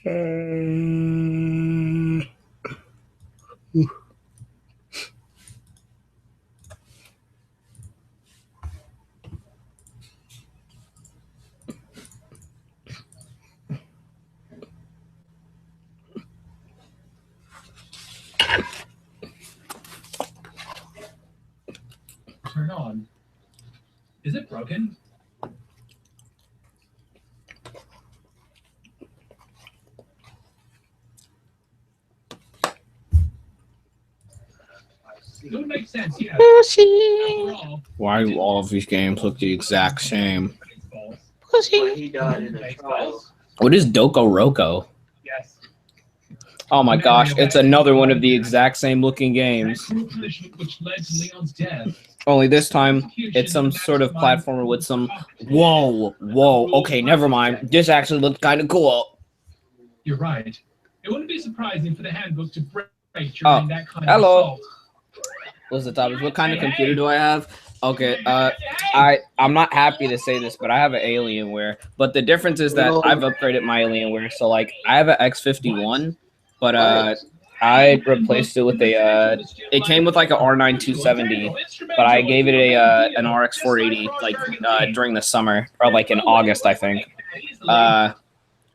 Turn on. Is it broken? It would make sense, yeah. Why do all of these games look the exact same? He died in a trial. What is Doko Roco? Yes. Oh my gosh, it's another one of the exact same looking games. Which led to Leon's death. Only this time, it's some sort of platformer with some... Whoa. Okay, never mind. This actually looks kind of cool. You're right. It wouldn't be surprising for the handbook to break during that kind of hello. assault. What's the topic? What kind of computer do I have? Okay, I'm not happy to say this, but I have an Alienware. But the difference is that I've upgraded my Alienware. So, like, I have an X51, but I replaced it with a, it came with like a R9 270, but I gave it an RX 480, like, during the summer, or like in August, I think. I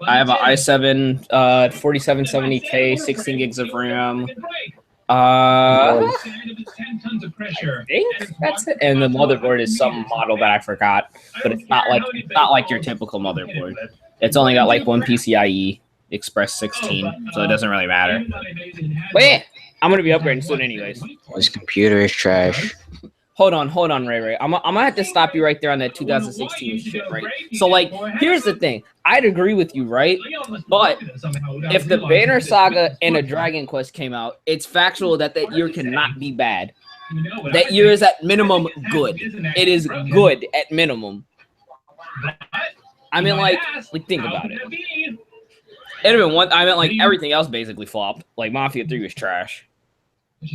have an i7 4770K, 16 gigs of RAM. I think that's it. And the motherboard is some model that I forgot, but it's not like your typical motherboard. It's only got like one PCIe Express 16, so it doesn't really matter. But yeah, I'm gonna be upgrading soon anyways. This computer is trash. Hold on, Ray. I'm gonna have to stop you right there on that 2016 shit, right? So, like, here's the thing. I'd agree with you, right? But if the Banner Saga and a Dragon Quest came out, it's factual that that year cannot be bad. That year is at minimum good. It is good at minimum. I mean, like think about it. It'd have been one. I mean, like, everything else basically flopped. Like, Mafia 3 was trash.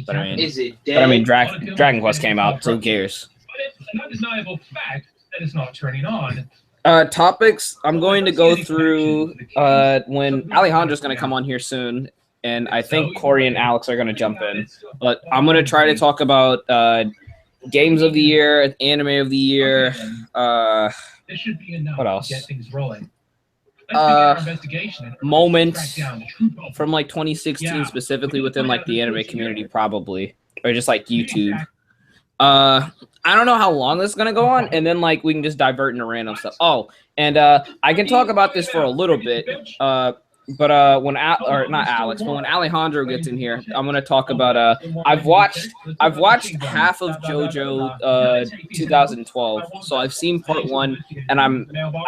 But I mean, Is it dead? Dragon Quest came out, so who cares? But it's an undeniable fact that it's not turning on. Topics. I'm going to go through when Alejandro's going to come on here soon, and I think Corey and Alex are going to jump in. But I'm going to try to talk about games of the year, anime of the year. This should be enough What else? to get things rolling. Let's begin our investigation and Moments track down the true culprit. from like 2016, specifically within like the anime community, probably, or just like YouTube. I don't know how long this is gonna go on, and then like we can just divert into random stuff. Oh, and I can talk about this for a little bit. But when not Alex, but when Alejandro gets in here, I'm gonna talk about I've watched half of JoJo 2012, so I've seen part 1, and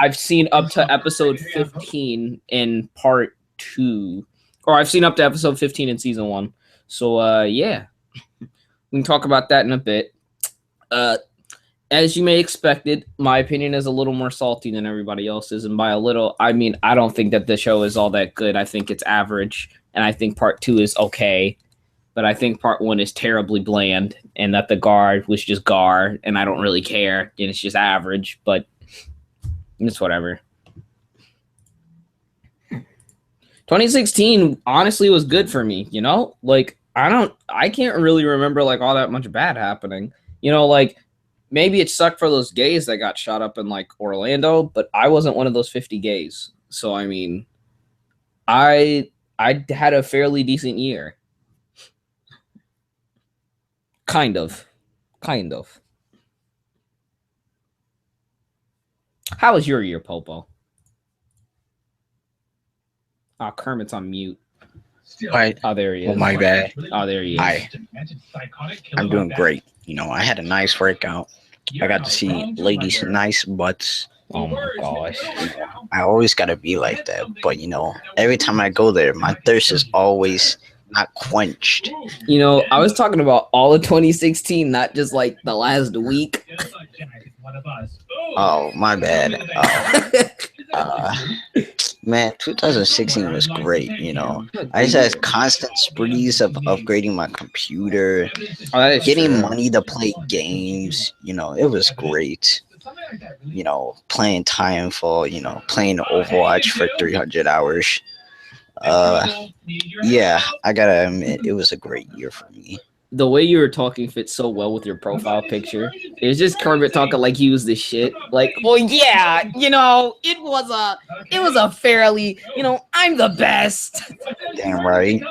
I've seen up to episode 15 in part 2, or I've seen up to episode 15 in season 1. So yeah, we can talk about that in a bit. As you may expected, my opinion is a little more salty than everybody else's, and by a little, I mean I don't think that the show is all that good. I think it's average, and I think part 2 is okay, but I think part 1 is terribly bland, and that the guard was just Gar, and I don't really care, and it's just average, but it's whatever. 2016 honestly was good for me, you know? Like I can't really remember like all that much bad happening. You know, like maybe it sucked for those gays that got shot up in like Orlando, but I wasn't one of those 50 gays. So I mean, I had a fairly decent year. Kind of. How was your year, Popo? Oh, Kermit's on mute. Oh, there he is. Oh, my bad. Oh, there he is. Hi. I'm doing great. You know, I had a nice workout. I got to see ladies' nice butts. Oh my gosh. I always got to be like that. But, you know, every time I go there, my thirst is always not quenched. You know, I was talking about all of 2016, not just like the last week. Oh, my bad. Man, 2016 was great, you know. I just had constant sprees of upgrading my computer, getting money to play games, you know, it was great. You know, playing Titanfall, you know, playing Overwatch for 300 hours. Yeah, I gotta admit, it was a great year for me. The way you were talking fits so well with your profile picture. It's just Kermit talking like he was the shit. Like, well, yeah, you know, it was a fairly, you know, I'm the best. Damn right.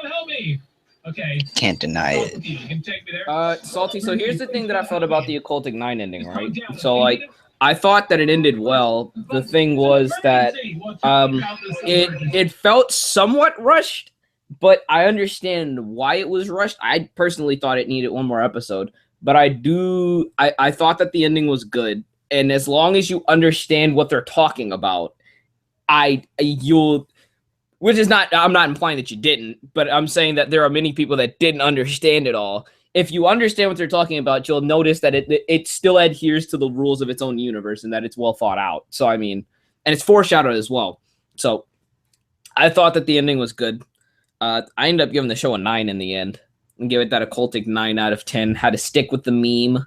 Okay. Can't deny it. Salty. So here's the thing that I felt about the Occultic 9 ending, right? So like, I thought that it ended well. The thing was that it felt somewhat rushed, but I understand why it was rushed. I personally thought it needed one more episode, but I thought that the ending was good. And as long as you understand what they're talking about, you'll, which is not, I'm not implying that you didn't, but I'm saying that there are many people that didn't understand it all. If you understand what they're talking about, you'll notice that it still adheres to the rules of its own universe and that it's well thought out. So, I mean, and it's foreshadowed as well. So I thought that the ending was good. I ended up giving the show a 9 in the end and give it that Occultic 9 out of 10. Had to stick with the meme.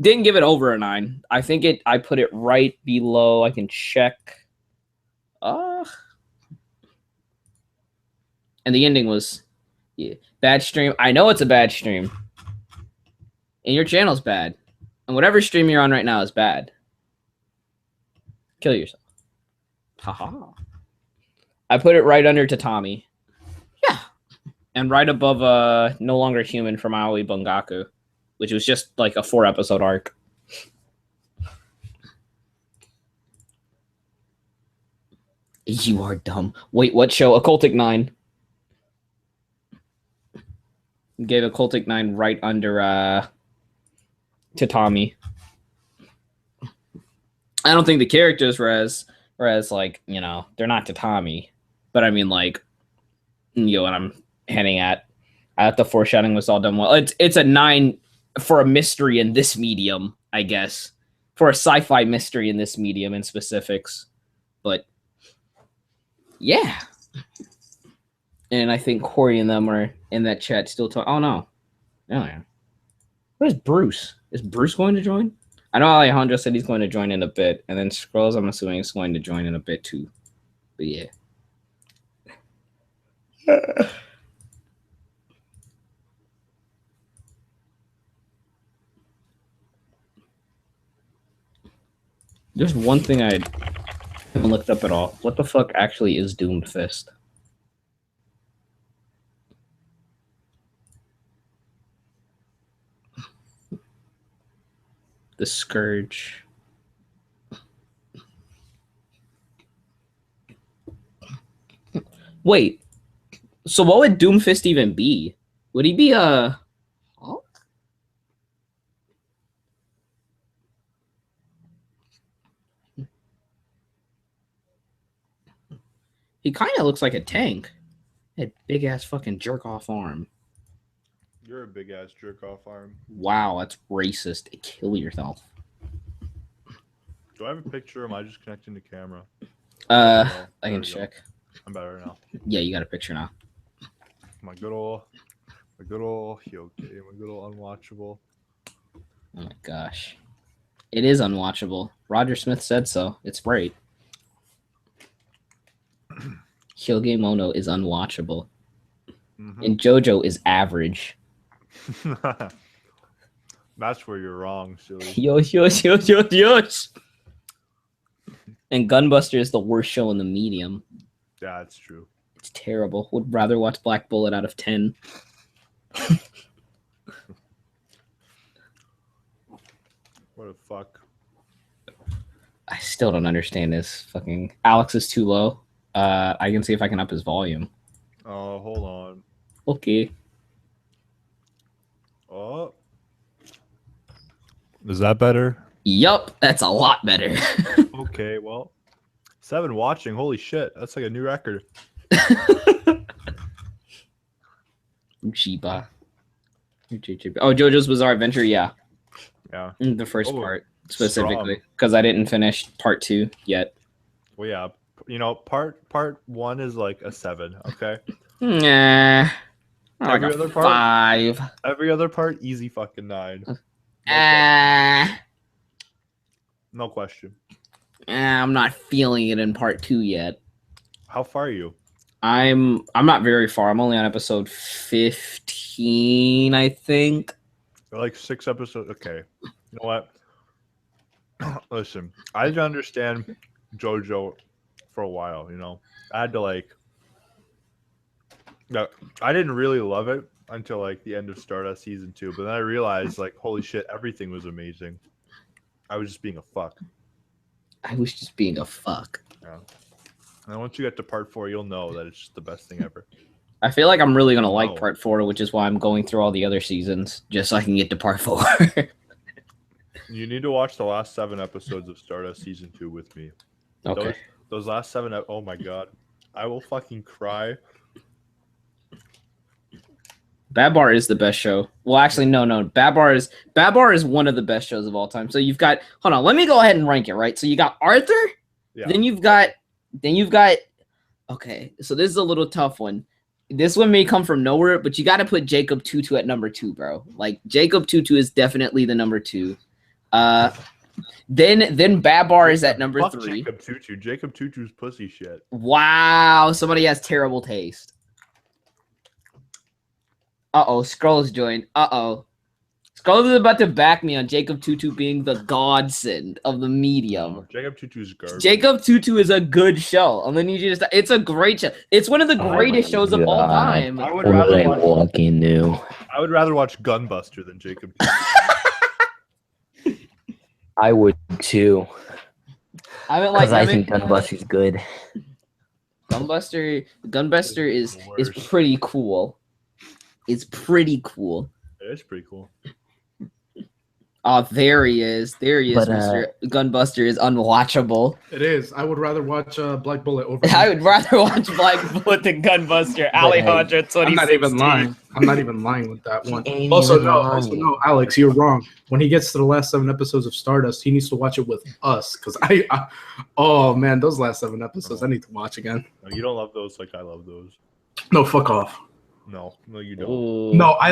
Didn't give it over a 9. I think I put it right below. I can check. And the ending was, yeah, bad stream. I know it's a bad stream. And your channel's bad. And whatever stream you're on right now is bad. Kill yourself. Haha. I put it right under Tatami. Yeah. And right above No Longer Human from Aoi Bungaku, which was just like a 4-episode arc. You are dumb. Wait, what show? Occultic 9. Gave Occultic 9 right under Tatami. I don't think the characters were as like, you know, they're not Tatami. But I mean, like, you know what I'm heading at. I thought the foreshadowing was all done well. It's a 9 for a mystery in this medium, I guess. For a sci-fi mystery in this medium in specifics. But yeah. And I think Corey and them are in that chat still talking. Oh, no. Oh, yeah. Where's Bruce? Is Bruce going to join? I know Alejandro said he's going to join in a bit. And then Scrolls, I'm assuming, is going to join in a bit, too. But, yeah. There's one thing I haven't looked up at all. What the fuck actually is Doomfist? The Scourge. Wait. So what would Doomfist even be? Would he be a Hulk? He kind of looks like a tank. That big ass fucking jerk off arm. You're a big ass jerk off arm. Wow, that's racist. Kill yourself. Do I have a picture or am I just connecting the camera? I can check. I'm better now. Yeah, you got a picture now. My good old Hyoke, my good old unwatchable. Oh my gosh. It is unwatchable. Roger Smith said so. It's great. Hyoge Mono is unwatchable. Mm-hmm. And JoJo is average. That's where you're wrong, silly. Yo. And Gunbuster is the worst show in the medium. Yeah, that's true. It's terrible. Would rather watch Black Bullet out of 10. What the fuck? I still don't understand this. Fucking Alex is too low. I can see if I can up his volume. Oh, hold on. Okay. Oh. Is that better? Yup, that's a lot better. Okay, well. 7 watching. Holy shit. That's like a new record. Uchiba. Oh, JoJo's Bizarre Adventure, yeah. Yeah. The first part, specifically. Because I didn't finish part 2 yet. Well, yeah. You know, part 1 is like a 7, okay? Nah. Every Like other a part? 5. Every other part, easy fucking 9. No question. I'm not feeling it in part 2 yet. How far are you? I'm not very far. I'm only on episode 15, I think. Like 6 episodes. Okay. You know what? Listen, I didn't understand JoJo for a while, you know. I had to like no, I didn't really love it until like the end of Stardust season 2, but then I realized like holy shit, everything was amazing. I was just being a fuck. I was just being a fuck. Yeah. And once you get to part 4, you'll know that it's just the best thing ever. I feel like I'm really gonna like Oh. part 4, which is why I'm going through all the other seasons just so I can get to part 4. You need to watch the last 7 episodes of Stardust season 2 with me. Okay. Those last 7 oh my god. I will fucking cry. Bad Bar is the best show. Well, actually, no. Bad Bar is one of the best shows of all time. So you've got hold on, let me go ahead and rank it, right? So you got Arthur, Yeah. then you've got okay, so this is a little tough one. This one may come from nowhere, but you gotta put Jacob Tutu at number 2, bro. Like Jacob Tutu is definitely the number 2. Then Bad Bar is at number Fuck 3. Jacob Tutu. Jacob Tutu's pussy shit. Wow, somebody has terrible taste. Scrolls joined. Scrolls is about to back me on Jacob Tutu being the godsend of the medium. No, Jacob Tutu's garbage. Jacob Tutu is a good show. I'm gonna need you to stop. It's a great show. It's one of the greatest shows of all time. I would rather watch, walking new. I would rather watch Gunbuster than Jacob Tutu. I would too, I mean, because like, I think Gunbuster's good. Gunbuster is Worst. pretty cool. It's pretty cool. It's pretty cool. Oh, there he is. There he is, But, Mr. Gunbuster is unwatchable. It is. I would rather watch Black Bullet over. I would rather watch Black Bullet than Gunbuster. Alejandro 2016. I'm not even lying. I'm not even lying with that one. ain't Also even no, lying. Alex, you're wrong. When he gets to the last 7 episodes of Stardust, he needs to watch it with us. Because oh man, those last 7 episodes, I need to watch again. No, you don't love those like I love those. No, fuck off. No, you don't. Ooh. No, I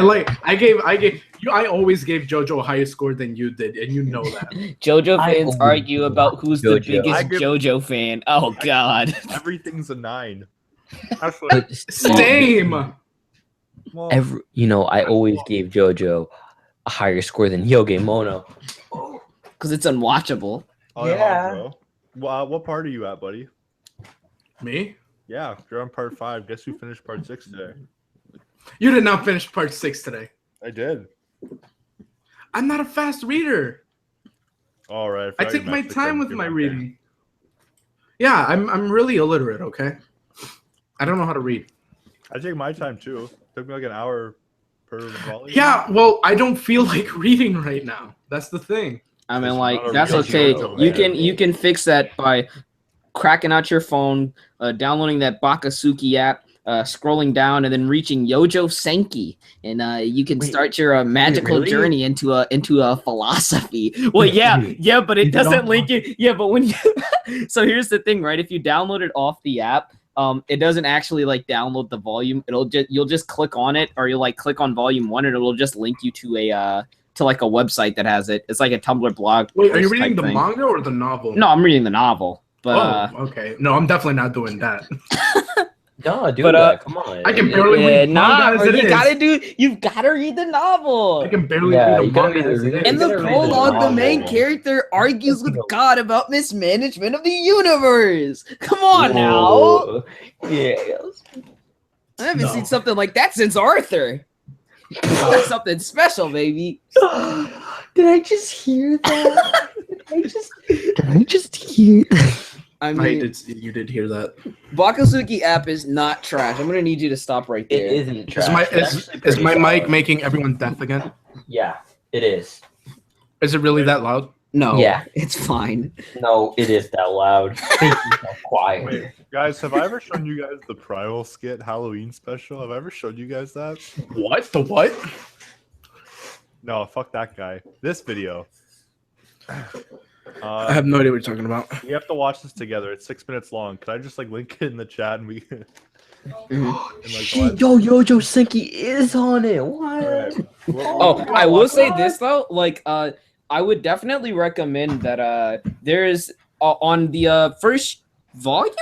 always gave JoJo a higher score than you did, and you know that. JoJo I fans only argue about who's the JoJo. biggest I give- JoJo fan. Oh God. Everything's a 9. That's like, But Same. well, I always gave JoJo a higher score than Yoge Mono. Because it's unwatchable. Alejandro. Well, what part are you at, buddy? Me? Yeah, you're on part 5. Guess who finished part 6 today? You did not finish part 6 today. I did. I'm not a fast reader. All right. I take my time with my reading. Yeah, I'm really illiterate. Okay, I don't know how to read. I take my time too. Took me like an hour per volume. Yeah, well, I don't feel like reading right now. That's the thing. I mean, It's like not a that's real okay. JoJo, You man. can fix that by cracking out your phone, downloading that Bakasuki app, scrolling down, and then reaching Yojo Senki, and you can start your magical really? journey into a philosophy. Well, yeah, but it doesn't link you. Yeah, but when you so here's the thing, right? If you download it off the app, it doesn't actually like download the volume. You'll just click on it, or you'll like click on volume 1, and it'll just link you to a to like a website that has it. It's like a Tumblr blog. Wait, are you post reading type the thing. manga or the novel? No, I'm reading the novel. But okay. No, I'm definitely not doing that. No, do But, that. Come on. I can barely read manga as it is. you've gotta read the novel. I can barely Yeah, read you a gotta manga read as the- it is. In the gotta read the prologue, the novel. main character argues with No. God about mismanagement of the universe. Come on now. Whoa. Yes. I haven't No. seen something like that since Arthur. That's something special, baby. Did I just hear that? Did I just hear that? I mean, You did hear that. Bakasuki app is not trash. I'm gonna need you to stop right It there. isn't trash. Is my It's is, actually is my pretty mic solid. making everyone deaf again? Yeah, it is. Is it really that loud? No, Yeah. it's fine. No, it is that loud. Thank you, so quiet. Wait, guys, have I ever shown you guys the Primal Skit Halloween special? Have I ever showed you guys that? What? The what? No, fuck that guy. This video. I have no idea what you're talking about. We have to watch this together. It's 6 minutes long. Could I just like link it in the chat and we can? Shit, yo, Yojo Senki is on it. What? Oh, I will say this though, like I would definitely recommend that there's on the first volume,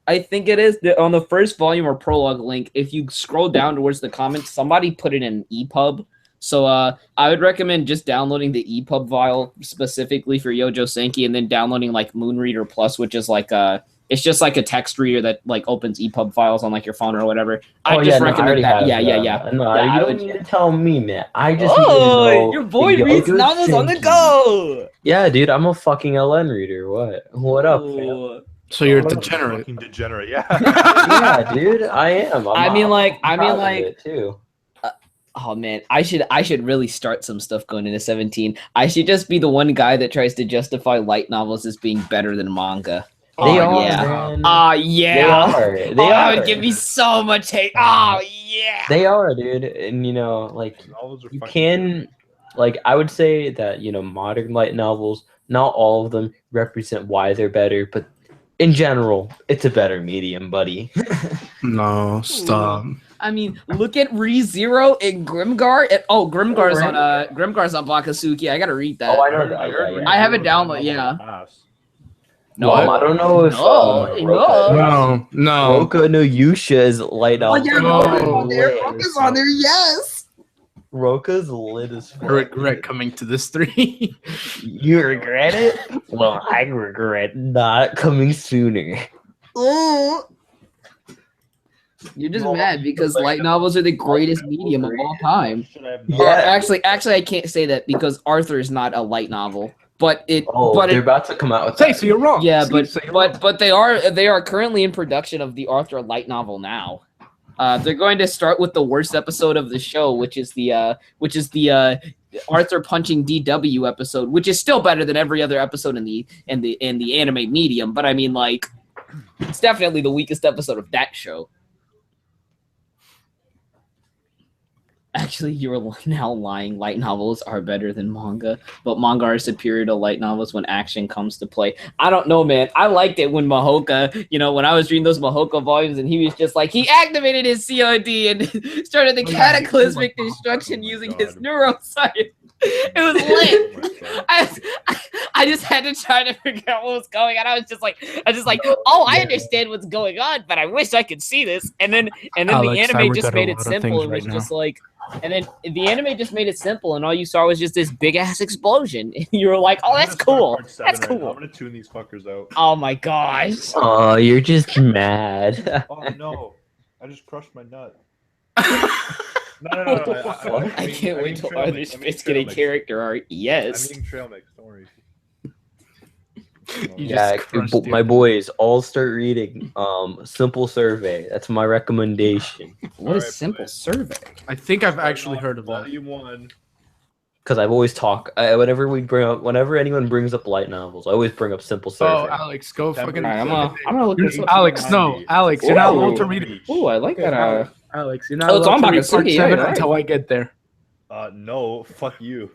I think it is. On the first volume or prologue link, if you scroll down towards the comments, somebody put it in EPUB. So I would recommend just downloading the EPUB file specifically for Yojo Senki, and then downloading like Moonreader Plus, which is like it's just like a text reader that like opens EPUB files on like your phone or whatever. I just recommend that. Yeah. No, you don't need to tell me, man. I just your boy reads novels on the go. Yeah, dude, I'm a fucking LN reader. What up, fam? So you're a Oh, degenerate. Fucking degenerate, yeah. Yeah, dude, I am. I mean, like, it too. oh man, I should really start some stuff going into 17. I should just be the one guy that tries to justify light novels as being better than manga. They are, yeah. man. Yeah. They That are. would give me so much hate. Oh yeah. They are, dude. And like Novels are you fucking can, like, I would say that modern light novels, not all of them represent why they're better, but in general, it's a better medium, buddy. No, stop. I mean, look at ReZero and Grimgar. Grimgar's on Bakasuki. I gotta read that. Oh, I know that. Yeah. I have it download. Yeah. No, I don't know if No. Roka no Yusha is light novel. Roka's on there. Yes. Roka's lit as fuck. I regret coming to this 3. You regret it? Well, I regret not coming sooner. You're just mad because light novels are the greatest medium of all time. Yeah. Or actually, I can't say that because Arthur is not a light novel. But they're about to come out with Say, so you're wrong. Yeah, So you're wrong. but they are currently in production of the Arthur light novel now. They're going to start with the worst episode of the show, which is the Arthur punching DW episode, which is still better than every other episode in the anime medium. But I mean, like, it's definitely the weakest episode of that show. Actually, you're now lying. Light novels are better than manga, but manga are superior to light novels when action comes to play. I don't know, man. I liked it when Mahoka, when I was reading those Mahoka volumes, and he was just like, he activated his COD and started the cataclysmic destruction using his neuroscience. It was lit. I just had to try to figure out what was going on. I was just like, oh, I understand what's going on, but I wish I could see this. And then Alex, the anime just made it simple. It was just like. And then the anime just made it simple, and all you saw was just this big ass explosion. And you were like, "Oh, that's cool. That's cool." I'm gonna tune these fuckers out. Oh my gosh! Oh, you're just mad. Oh no! I just crushed my nut. No. I can't wait till Arthur's Fist get a character art. Yes. I'm eating trail mix. Don't worry. Yeah, my boys, all start reading Simple Survey. That's my recommendation. What is Simple Survey? I think I've actually heard of that. Volume 1. Because I've always whenever anyone brings up light novels, I always bring up Simple Survey. Oh, Alex, go fucking. I'm gonna look this up. Alex, no, Alex, you're not allowed to read it. Oh, I like that. Alex, you're not Oh, it's allowed on to read part Bakasuki, 7 yeah, until I get there. No, fuck you.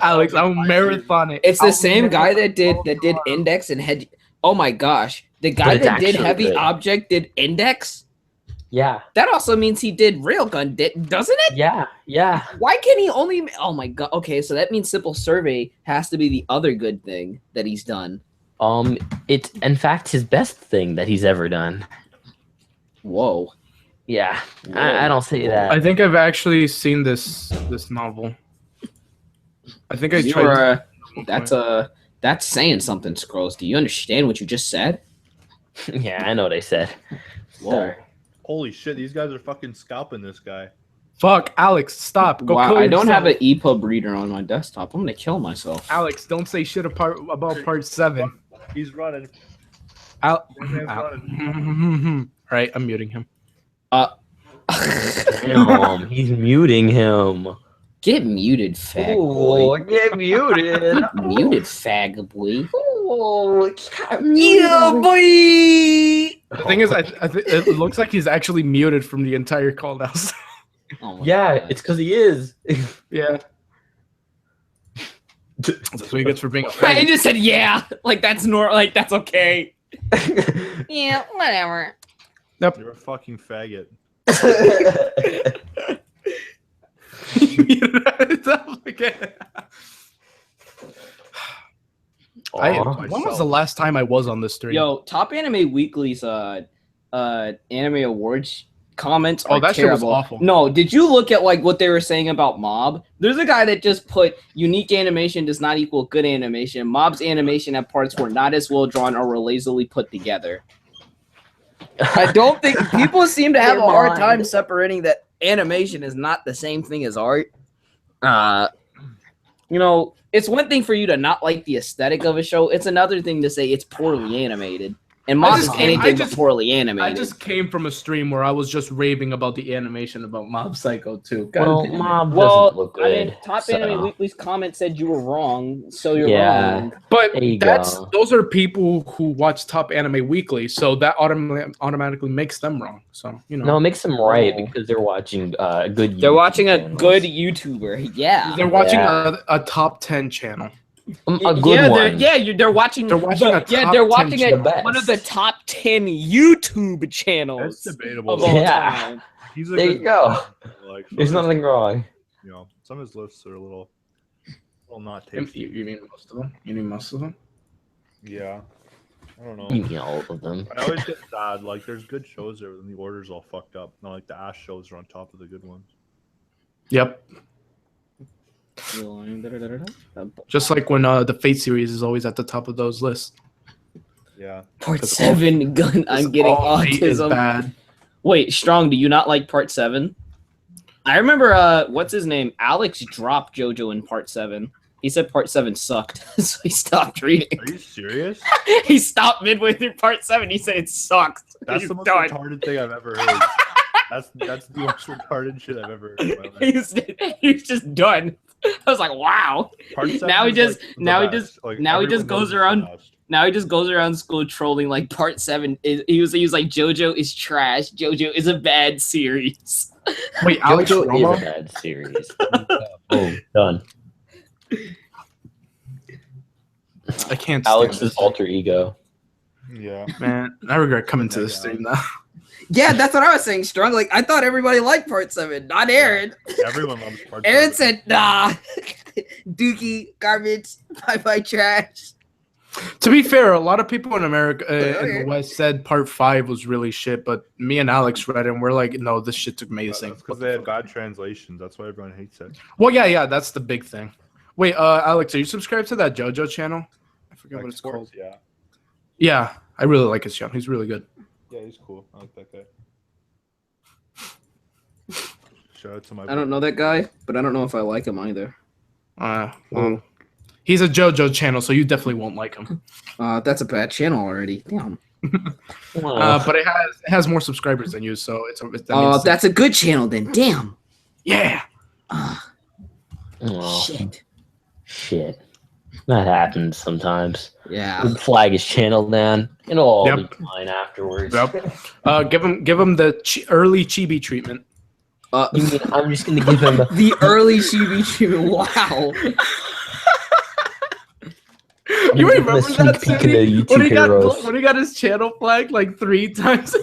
Alex, I'll marathon it. It's the same guy that did Index and Head. Oh my gosh, the guy that did Heavy good. Object did Index. Yeah. That also means he did Railgun, doesn't it? Yeah. Why can he only? Oh my god. Okay, so that means Simple Survey has to be the other good thing that he's done. It's in fact his best thing that he's ever done. Whoa. Yeah, I don't say that. I think I've actually seen this novel. I think I tried. That's saying something, Scrolls. Do you understand what you just said? Yeah, I know what I said. Whoa. Holy shit, these guys are fucking scalping this guy. Fuck, Alex, stop. Go Wow, kill I don't have yourself. an EPUB reader on my desktop. I'm gonna kill myself. Alex, don't say shit about part 7. He's running. Al- This man's Al- running. Right, I'm muting him. Damn, he's muting him. Get muted, fag boy. Get muted. Muted, fag boy. Yeah, boy. The thing is, it looks like he's actually muted from the entire call now. Oh my Yeah, God. it's because he is. Yeah. That's what he gets for being a I fag. just said yeah. Like that's normal. Like that's okay. Yeah, whatever. You're a fucking faggot. When was the last time I was on this stream? Yo, Top Anime Weekly's anime awards comments Oh, are that shit was terrible. awful. No, did you look at like what they were saying about Mob? There's a guy that just put unique animation does not equal good animation. Mob's animation at parts were not as well drawn or were lazily put together. I don't think people seem to have a hard time separating that animation is not the same thing as art. You know, it's one thing for you to not like the aesthetic of a show. It's another thing to say it's poorly animated. And Mob is anything but poorly animated. I just came from a stream where I was just raving about the animation about Mob Psycho 2. Well, Mob doesn't look good. I mean, Top Anime Weekly's comment said you were wrong, so you're wrong. But There those are people who watch Top Anime Weekly, so that automatically makes them wrong. So you know, No, it makes them right because they're watching good. They're watching a channels. good YouTuber. Yeah. they're watching a top 10 channel. A good one. They're watching. They're watching a top they're 10 watching channel. one of the top 10 YouTube channels That's debatable. of all Yeah. time. He's a There good you go. Like, There's some of nothing wrong. his- You know, some of his lists are a little not tasty. You mean most of them? You mean most of them? Yeah, I don't know. You mean all of them? I always get sad. Like, there's good shows there, and the order's all fucked up. Not like the ass shows are on top of the good ones. Yep. Just like when the Fate series is always at the top of those lists. Yeah. Part Because 7 gun. I'm getting all Fate is autism. bad. Wait, Strong, do you not like Part 7? I remember, what's his name? Alex dropped JoJo in Part 7. He said Part 7 sucked, so he stopped reading. Are you serious? He stopped midway through Part 7. He said it sucked. That's He's the most done. retarded thing I've ever heard. That's the most retarded shit I've ever heard in my life. He's just done. I was like, wow. Part 7 Now he is, just- like, the now he best. just- Like, now he just everyone goes knows it's the around- best. Now he just goes around school trolling like Part 7 is. He was like, JoJo is trash. JoJo is a bad series. Wait, Alex JoJo is a Romo? bad series. Boom, done. I can't stand Alex's this. alter ego. Yeah. Man, I regret coming to Yeah, this yeah. stream now. Yeah, that's what I was saying, Strong. Like, I thought everybody liked Part 7, not Aaron. Everyone loves Part Aaron 7. said, nah. Dookie, garbage, bye-bye trash. To be fair, a lot of people in America in Okay. the West said Part 5 was really shit, but me and Alex read it and we're like, no, this shit's amazing. That's because they had bad translations. That's why everyone hates it. Well, yeah, that's the big thing. Wait, Alex, are you subscribed to that JoJo channel? I forget Like what it's sports, called. Yeah. Yeah, I really like his channel. He's really good. Yeah, he's cool. I like that guy. Shout out to my. I don't know that guy, but I don't know if I like him either. Well, he's a JoJo channel, so you definitely won't like him. That's a bad channel already. Damn. But it has more subscribers than you, so That's a good channel then. Damn. yeah. Oh, Shit. that happens sometimes. Yeah. We'd flag his channel down, and it'll all Yep. be fine afterwards. Yep. Give him the early chibi treatment. You mean I'm just gonna give him? The early CB treatment. Wow. You give him a remember sneak that peek of Cindy, the YouTube heroes. when he got his channel flagged like 3 times?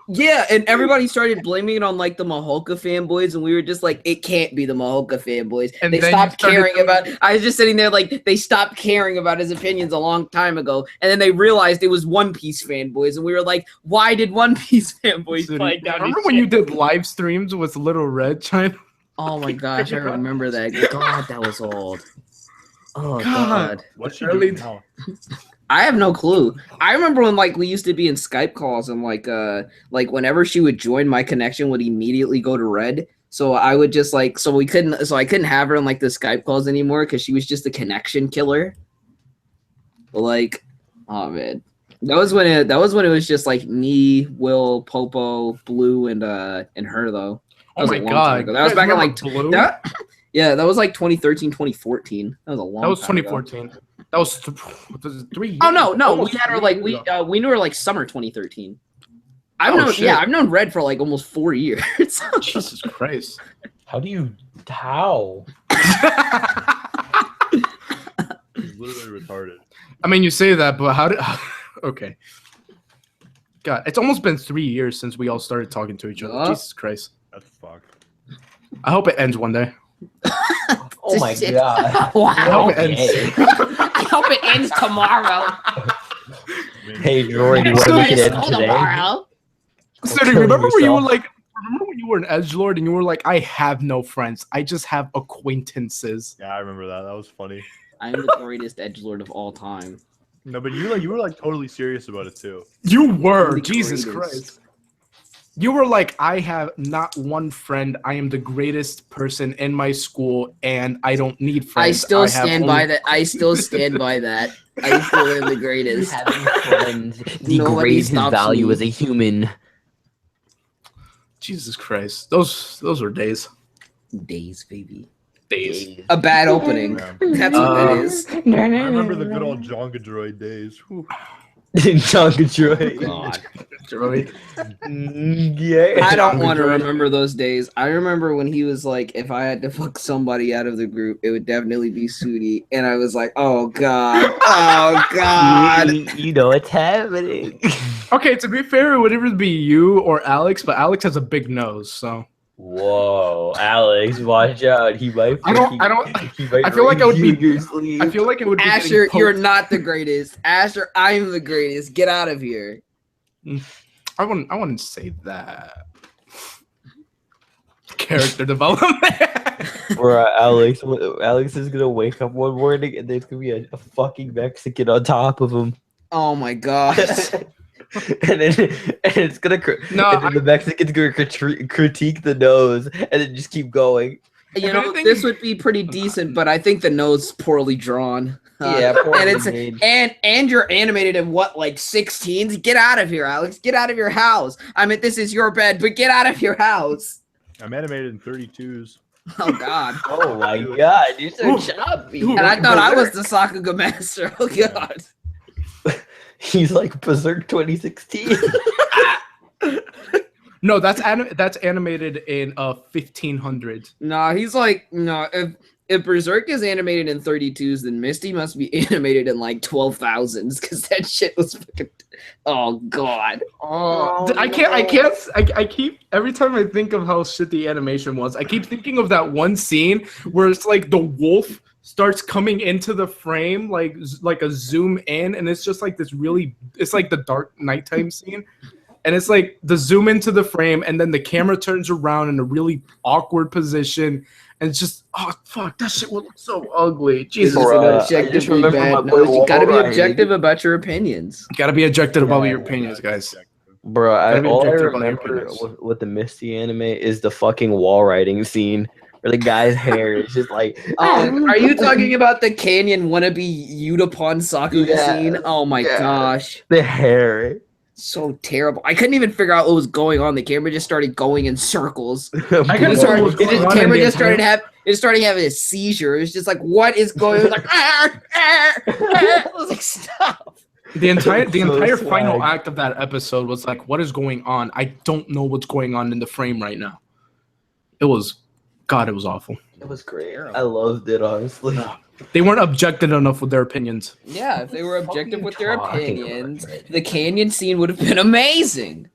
Yeah, and everybody started blaming it on like the Mahoka fanboys, and we were just like, it can't be the Mahoka fanboys. And They then stopped you started caring about. I was just sitting there like they stopped caring about his opinions a long time ago, and then they realized it was One Piece fanboys, and we were like, why did One Piece fanboys flag down? Remember his when you shit? did live streams with Little Red China? Oh my gosh, I remember that. God, that was old. Oh God. God. What's she Early- doing now? I have no clue. I remember when like we used to be in Skype calls and like whenever she would join, my connection would immediately go to red. So I would just like I couldn't have her in like the Skype calls anymore because she was just a connection killer. But like, oh man. That was when it was just like me, Will, Popo, Blue, and her though. That Oh was my a long time god. ago. That was back in like Blue? that. Yeah, that was like 2013, 2014. That was a long. That was time ago. 2014. That was 3 years. Oh no, we Almost had her 3 like years we ago. we knew her like summer 2013. Oh, shit. I've known Red for like almost 4 years. Jesus Christ. How? He's literally retarded. I mean, you say that, but how did? Okay. God, it's almost been 3 years since we all started talking to each other. Yeah. Jesus Christ. That's fucked. I hope it ends one day. Oh my Shit. god. I hope Wow. it ends. hope it ends tomorrow. Hey Jordan, you want to make it end today? City, remember when you were like, remember when you were an edgelord and you were like, I have no friends, I just have acquaintances. Yeah, I remember that. That was funny. I'm the greatest edgelord of all time. No, but you were like totally serious about it too. You were, The Jesus greatest. Christ. You were like, I have not one friend. I am the greatest person in my school, and I don't need friends. I still have stand only- by that. I still stand by that. I still am the greatest. Having friends Nobody degrades his stops value me. as a human. Jesus Christ, those were days. Days, baby. Days. A bad opening. Yeah. That's what that is. I remember the good old Jonga Droid days. Whew. Jungle Droid. God. Joey. Yeah. I don't Jonga want to Droid. remember those days. I remember when he was like, if I had to fuck somebody out of the group, it would definitely be Sudi. And I was like, oh God. Oh God. You know what's happening. Okay, to be fair, it would either be you or Alex, but Alex has a big nose, so Whoa, Alex, watch out. He might. I don't- He might I feel like I would raise be- you in your sleep. I feel like it would be getting Asher, you're poked. not the greatest. Asher, I am the greatest. Get out of here. I wouldn't say that. Character development. Bro, Alex is gonna wake up one morning and there's gonna be a fucking Mexican on top of him. Oh my God. and it's gonna No, and then the Mexican's gonna critique the nose and then just keep going. You If know, anything- this would be pretty decent, but I think the nose is poorly drawn. and it's made. and you're animated in what, like 16s? Get out of here, Alex. Get out of your house. I mean, this is your bed, but get out of your house. I'm animated in 32s. Oh God. Oh my god, you're so Ooh. choppy. Ooh. And I thought I was the Sakuga master. Oh God. He's like Berserk 2016. No, that's animated in 1500. Nah, he's like, no, if Berserk is animated in 32s, then Misty must be animated in like 12,000s, because that shit was fucking. Oh God. I keep every time I think of how shit the animation was, I keep thinking of that one scene where it's like the wolf starts coming into the frame, like a zoom in, and it's just like this really, it's like the dark nighttime scene. And it's like the zoom into the frame, and then the camera turns around in a really awkward position, and it's just, oh fuck, that shit would look so ugly. Jesus, Bruh, I just Objectively remember my bad. boy No, you gotta be Wolverine. objective about your opinions. you gotta be objective about your opinions, guys. Bro, Gotta be all I objective about your remember opinions. with the Misty anime is the fucking wall riding scene where the guy's hair is just like. Are you talking about the Canyon wannabe Utapon Sakuga Yeah, scene? Oh my yeah. gosh. The hair. So terrible. I couldn't even figure out what was going on. The camera just started going in circles. I It couldn't just tell started, what was it just, going on camera in the just started having a seizure. It was just like, what is going on? It was like, I was like, stop. The entire So final swag. act of that episode was like, what is going on? I don't know what's going on in the frame right now. It was awful. It was great. I loved it, honestly. They weren't objective enough with their opinions. Yeah, if they were objective with their talking opinions, about? the Canyon scene would have been amazing.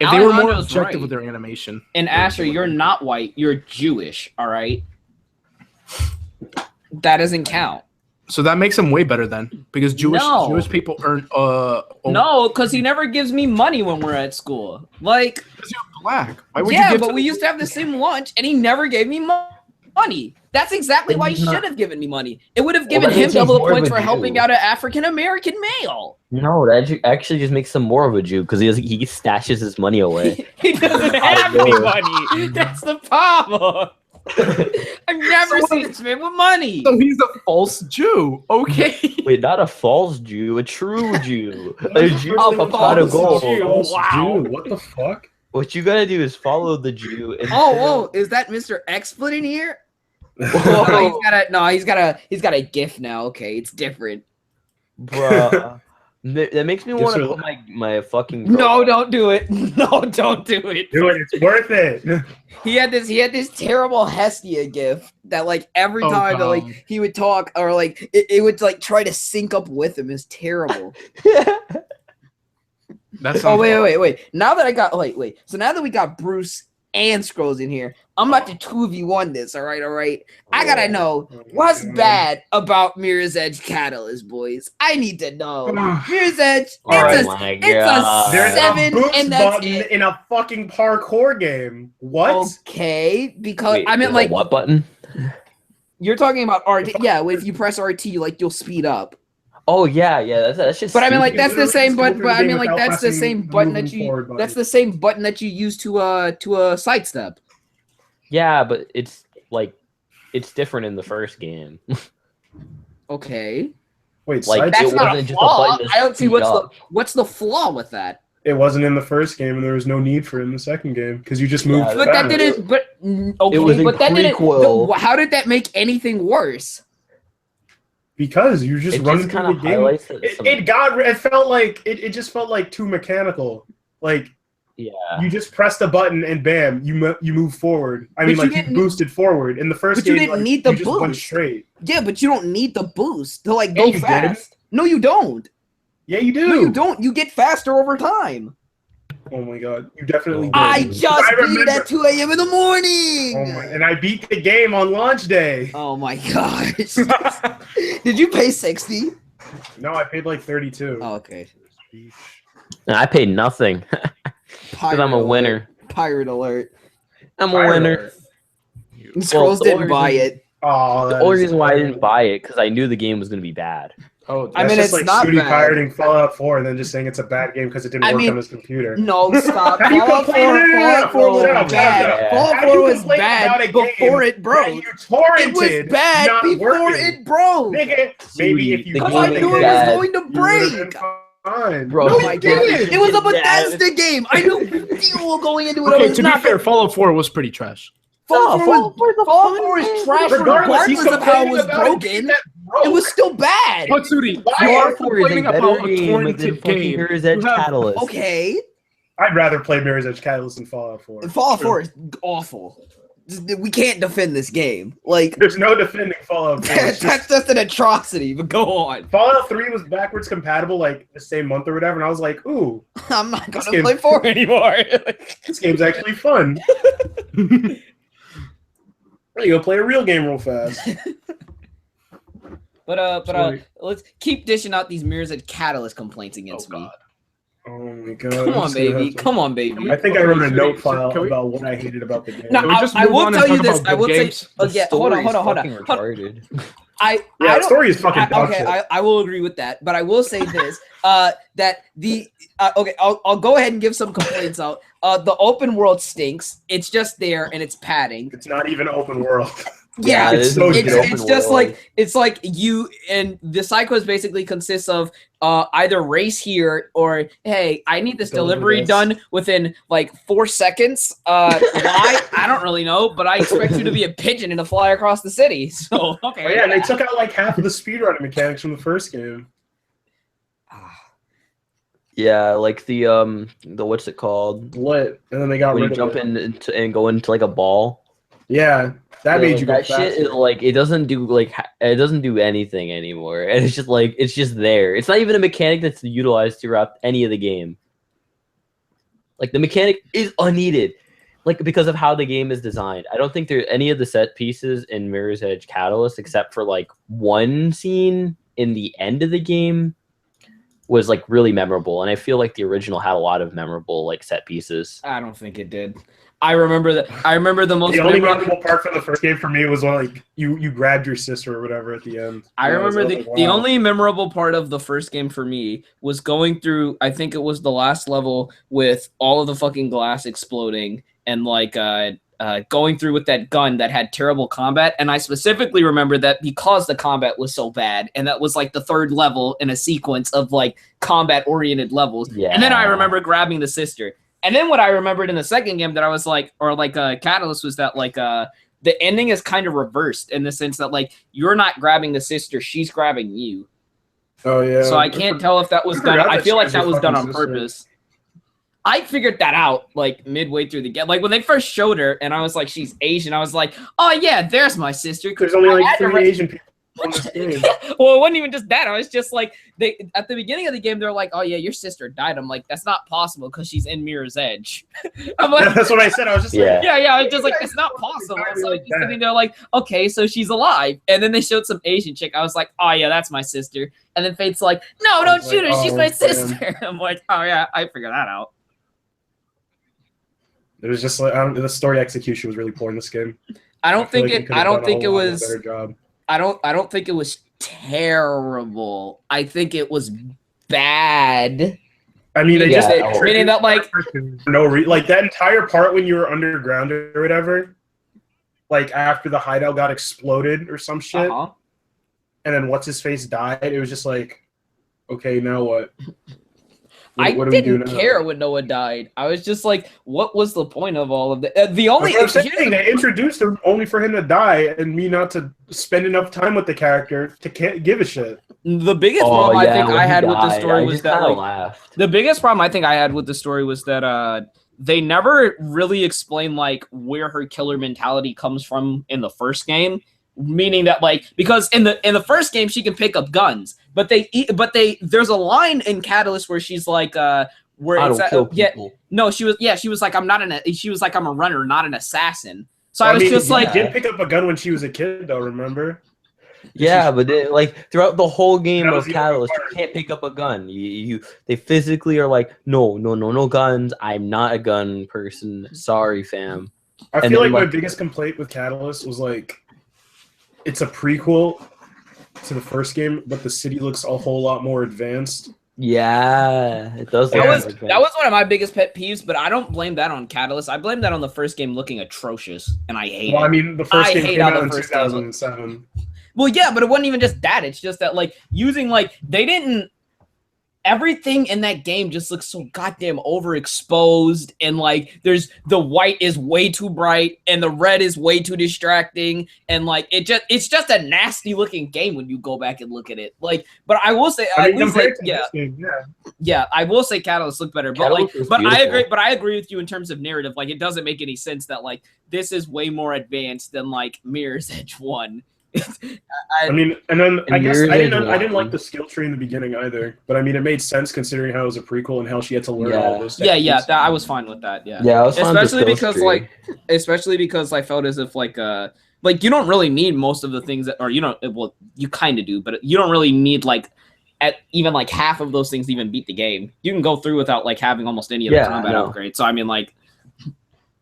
If they were more Alejandro's objective right. with their animation. And Asher, you're not white. You're Jewish, all right? That doesn't count. So that makes them way better then, because Jewish No. people earn No, because he never gives me money when we're at school. Like, because you're black. Why would you yeah, give but to we the- used to have the same lunch, and he never gave me money. That's exactly why he should have given me money. It would have given that him makes him double the more of points a for helping Jew. out an African American male. No, that actually just makes him more of a Jew because he stashes his money away. He doesn't have any money. That's the problem. I've never So seen wait. this man with money. So he's a false Jew. Okay. Wait, not a false Jew, a true Jew. A Jew A with a pot of false gold. Jew. Wow. What the fuck? What you gotta do is follow the Jew. And Oh, is that Mr. X-Split in here? Whoa. He's got a GIF now. Okay, it's different. Bruh. That makes me Yes, want to sir. put my fucking. No, don't do it. No, don't do it. Do it. It's worth it. He had this terrible Hestia GIF that like every Oh, time that God. like he would talk or like it would like try to sync up with him. It's terrible. That's Oh wait. Now that I got wait. So now that we got Bruce and Scrolls in here. I'm about to 2v1 this. All right. I gotta know what's bad about Mirror's Edge Catalyst, boys. I need to know. Mirror's Edge. It's a There's 7, a boost and that's button it. in a fucking parkour game. What? Okay, because Wait, I meant there's a like what button? you're talking about RT. Yeah, if you press RT, like you'll speed up. Oh yeah, that's just. But I mean, like You that's can the same literally button. scroll But I through the mean, game like without that's the pressing same the button that moving you. forward button. That's the same button that you use to a sidestep. Yeah, but it's different in the first game. Okay, Wait, Like, that's it not a wasn't just a flaw. button to I don't see speed up. what's the flaw with that. it wasn't in the first game, and there was no need for it in the second game because you just moved. Yeah, But that fast. didn't. But okay, It was in but that didn't. prequel. How did that make anything worse? Because you just It run just through kind the of game. highlights It felt like it just felt like too mechanical. Like Yeah. you just pressed a button and bam, you move forward. I mean, But you like you didn't- boosted forward. In the first But you game, didn't like, need the you just went boost. straight. Yeah, but you don't need the boost to like Yeah, go you did. fast. No, you don't. Yeah, you do. No, you don't. You get faster over time. Oh my god, you definitely did. I just I beat it remember. at 2 a.m. in the morning. Oh my, and I beat the game on launch day. Oh my gosh. Did you pay 60? No, I paid like 32. Oh, okay. I paid nothing because I'm a alert. winner. Pirate alert. I'm a winner. Scrolls the didn't only buy reason- it. Oh, The only reason why I didn't buy it because I knew the game was gonna be bad. Oh, I That's mean, just it's like not Shooty bad. pirating Fallout 4 and then just saying it's a bad game because it didn't I work mean, on his computer. No, stop. Have you Fallout 4, complained- Fallout 4 was Shut up, bad. shut up. Fallout How 4 you was complain about bad a game before it that broke. you It torrented, was bad not before working. it broke. Nigga, maybe if you The Because game I is knew it was bad. going to you would've been break. fine. Bro, no, Oh you my god. didn't. It was a Yeah. Bethesda game. I knew fuel going into it. Okay, It was to be not fair, Fallout 4 was pretty trash. Fallout 4 Fallout 4 is a Fallout fun 4 is game. trash Regardless, he's regardless of how it was complaining about a game broken. that broke. It was still bad. But Sudi, Why you are Fallout 4 is a complaining better about a game than torrented fucking game. Mirror's Edge You have- Catalyst. Okay. I'd rather play Mirror's Edge Catalyst than Fallout 4. Fallout 4 is awful. We can't defend this game. Like, There's no defending Fallout 4. It's that's just an atrocity, but go on. Fallout 3 was backwards compatible like the same month or whatever, and I was like, ooh, I'm not going This to game- play 4 anymore. this game's actually fun. There you go, play a real game real fast. But let's keep dishing out these Mirror's Edge Catalyst complaints against me. Oh my god. Come on, baby. Come on, baby. I think I wrote a note Can file we- about what I hated about the game. No, Can we just I move will on and tell you talk this. about I will good say. games? Oh, yeah, hold on. Fucking retarded. I Yeah, the don't. story is fucking dog Okay, shit. I will agree with that, but I will say this: that the okay, I'll go ahead and give some complaints out. The open world stinks. It's just there and it's padding. It's not even open world. Yeah, it it's is so a good. good it's open just world. like it's like you and the cycles basically consists of either race here or hey, I need this Deliver delivery this. done within like 4 seconds. Why? I don't really know, but I expect you to be a pigeon and to fly across the city. So okay. Oh, yeah, and they took out like half of the speedrunning mechanics from the first game. Yeah, like the what's it called? Lit, and then they got When you rid jump of it. in and go into like a ball. Yeah, that Yeah, made you go that faster. shit is like it doesn't do anything anymore, and it's just there. It's not even a mechanic that's utilized throughout any of the game. Like the mechanic is unneeded, like because of how the game is designed. I don't think there any of the set pieces in Mirror's Edge Catalyst, except for like one scene in the end of the game, was like really memorable, and I feel like the original had a lot of memorable like set pieces. I don't think it did. I remember the most The only memorable. memorable part from the first game for me was when like you grabbed your sister or whatever at the end. I remember was the like, the wow. only memorable part of the first game for me was going through. I think it was the last level with all of the fucking glass exploding and like going through with that gun that had terrible combat. And I specifically remember that because the combat was so bad, and that was like the third level in a sequence of like combat oriented levels. Yeah. And then I remember grabbing the sister. And then what I remembered in the second game that I was like, or like Catalyst was that like the ending is kind of reversed in the sense that like you're not grabbing the sister, she's grabbing you. Oh yeah. So I can't tell if that was I done. forgot I that feel she like was that your was done on fucking sister. purpose. I figured that out like midway through the game. Like when they first showed her, and I was like, she's Asian. I was like, oh yeah, there's my sister. There's only I like had to 3 re- Asian people. on this game. Well, it wasn't even just that. I was just like, they at the beginning of the game, they're like, "Oh yeah, your sister died." I'm like, "That's not possible because she's in Mirror's Edge." I'm like, That's what I said. I was just like, yeah. I was just like, "It's not possible." So I just sitting there like, "Okay, so she's alive." And then they showed some Asian chick. I was like, "Oh yeah, that's my sister." And then Fate's like, "No, don't shoot her. She's my sister." I'm like, "Oh yeah, I figured that out." it was just like the story execution was really poor in this game. I don't think feel like it. you I could've don't done a think it whole lot was. better job. I don't think it was terrible. I think it was bad. I mean, they just meaning that like like that entire part when you were underground or whatever, like after the hideout got exploded or some shit, and then what's his face died. It was just like, okay, now what? I didn't care when Noah died. I was just like, what was the point of all of that? The only I'm saying they introduced him only for him to die and me not to spend enough time with the character to give a shit. The biggest problem I think I had with the story was that laughed. The biggest problem I think I had with the story was that they never really explained like where her killer mentality comes from in the first game. Meaning that like because in the first game she can pick up guns, but there's a line in Catalyst where she's like where I it's don't kill people. she was like I'm a runner, not an assassin. So I was just like, did pick up a gun when she was a kid though, remember? Yeah, but like throughout the whole game of Catalyst, you can't pick up a gun. They physically are like, no guns. I'm not a gun person. Sorry, fam. I feel like my biggest complaint with Catalyst was like, it's a prequel to the first game, but the city looks a whole lot more advanced. Yeah, it does. That was one of my biggest pet peeves, but I don't blame that on Catalyst. I blame that on the first game looking atrocious, and I hate it. Well, I mean, the first game came out in 2007. Well, yeah, but it wasn't even just that. It's just that, like, using, like, they didn't... Everything in that game just looks so goddamn overexposed, and, like, the white is way too bright, and the red is way too distracting, and, like, it's just a nasty-looking game when you go back and look at it. Like, but I will say... I will say Catalyst looked better, but, like, I agree with you in terms of narrative. Like, it doesn't make any sense that, like, this is way more advanced than, like, Mirror's Edge 1. I mean, and then I guess I didn't like the skill tree in the beginning either, but I mean, it made sense considering how it was a prequel and how she had to learn all those. I was fine with that. Yeah, I was fine especially because I felt as if like you don't really need most of the things that, or you kind of do, but you don't really need like even like half of those things to even beat the game. You can go through without like having almost any of the combat upgrades. So I mean, like,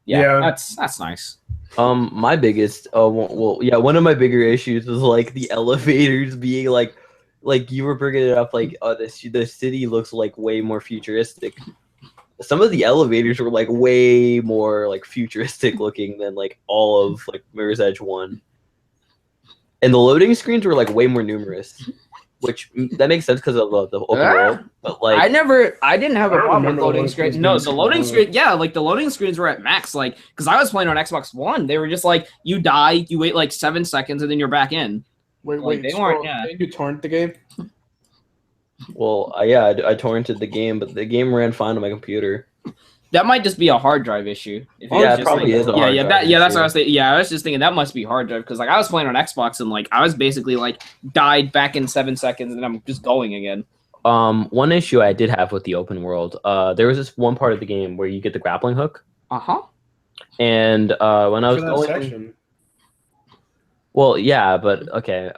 that's nice. My biggest, one of my bigger issues was like the elevators being like you were bringing it up, like, the city looks like way more futuristic. Some of the elevators were like way more like futuristic looking than like all of like Mirror's Edge 1, and the loading screens were like way more numerous. Which that makes sense because of the open world, but like I didn't have a problem with loading screens. No, the loading screen, like the loading screens were at max. Like, because I was playing on Xbox One, they were just like you die, you wait like 7 seconds, and then you're back in. Wait, they weren't. Did you torrent the game? Well, I torrented the game, but the game ran fine on my computer. That might just be a hard drive issue. It probably is. That's what I was thinking. Yeah, I was just thinking that must be hard drive because like I was playing on Xbox and like I was basically like died back in 7 seconds and I'm just going again. One issue I did have with the open world, there was this one part of the game where you get the grappling hook. And when I was going, well, yeah, but okay,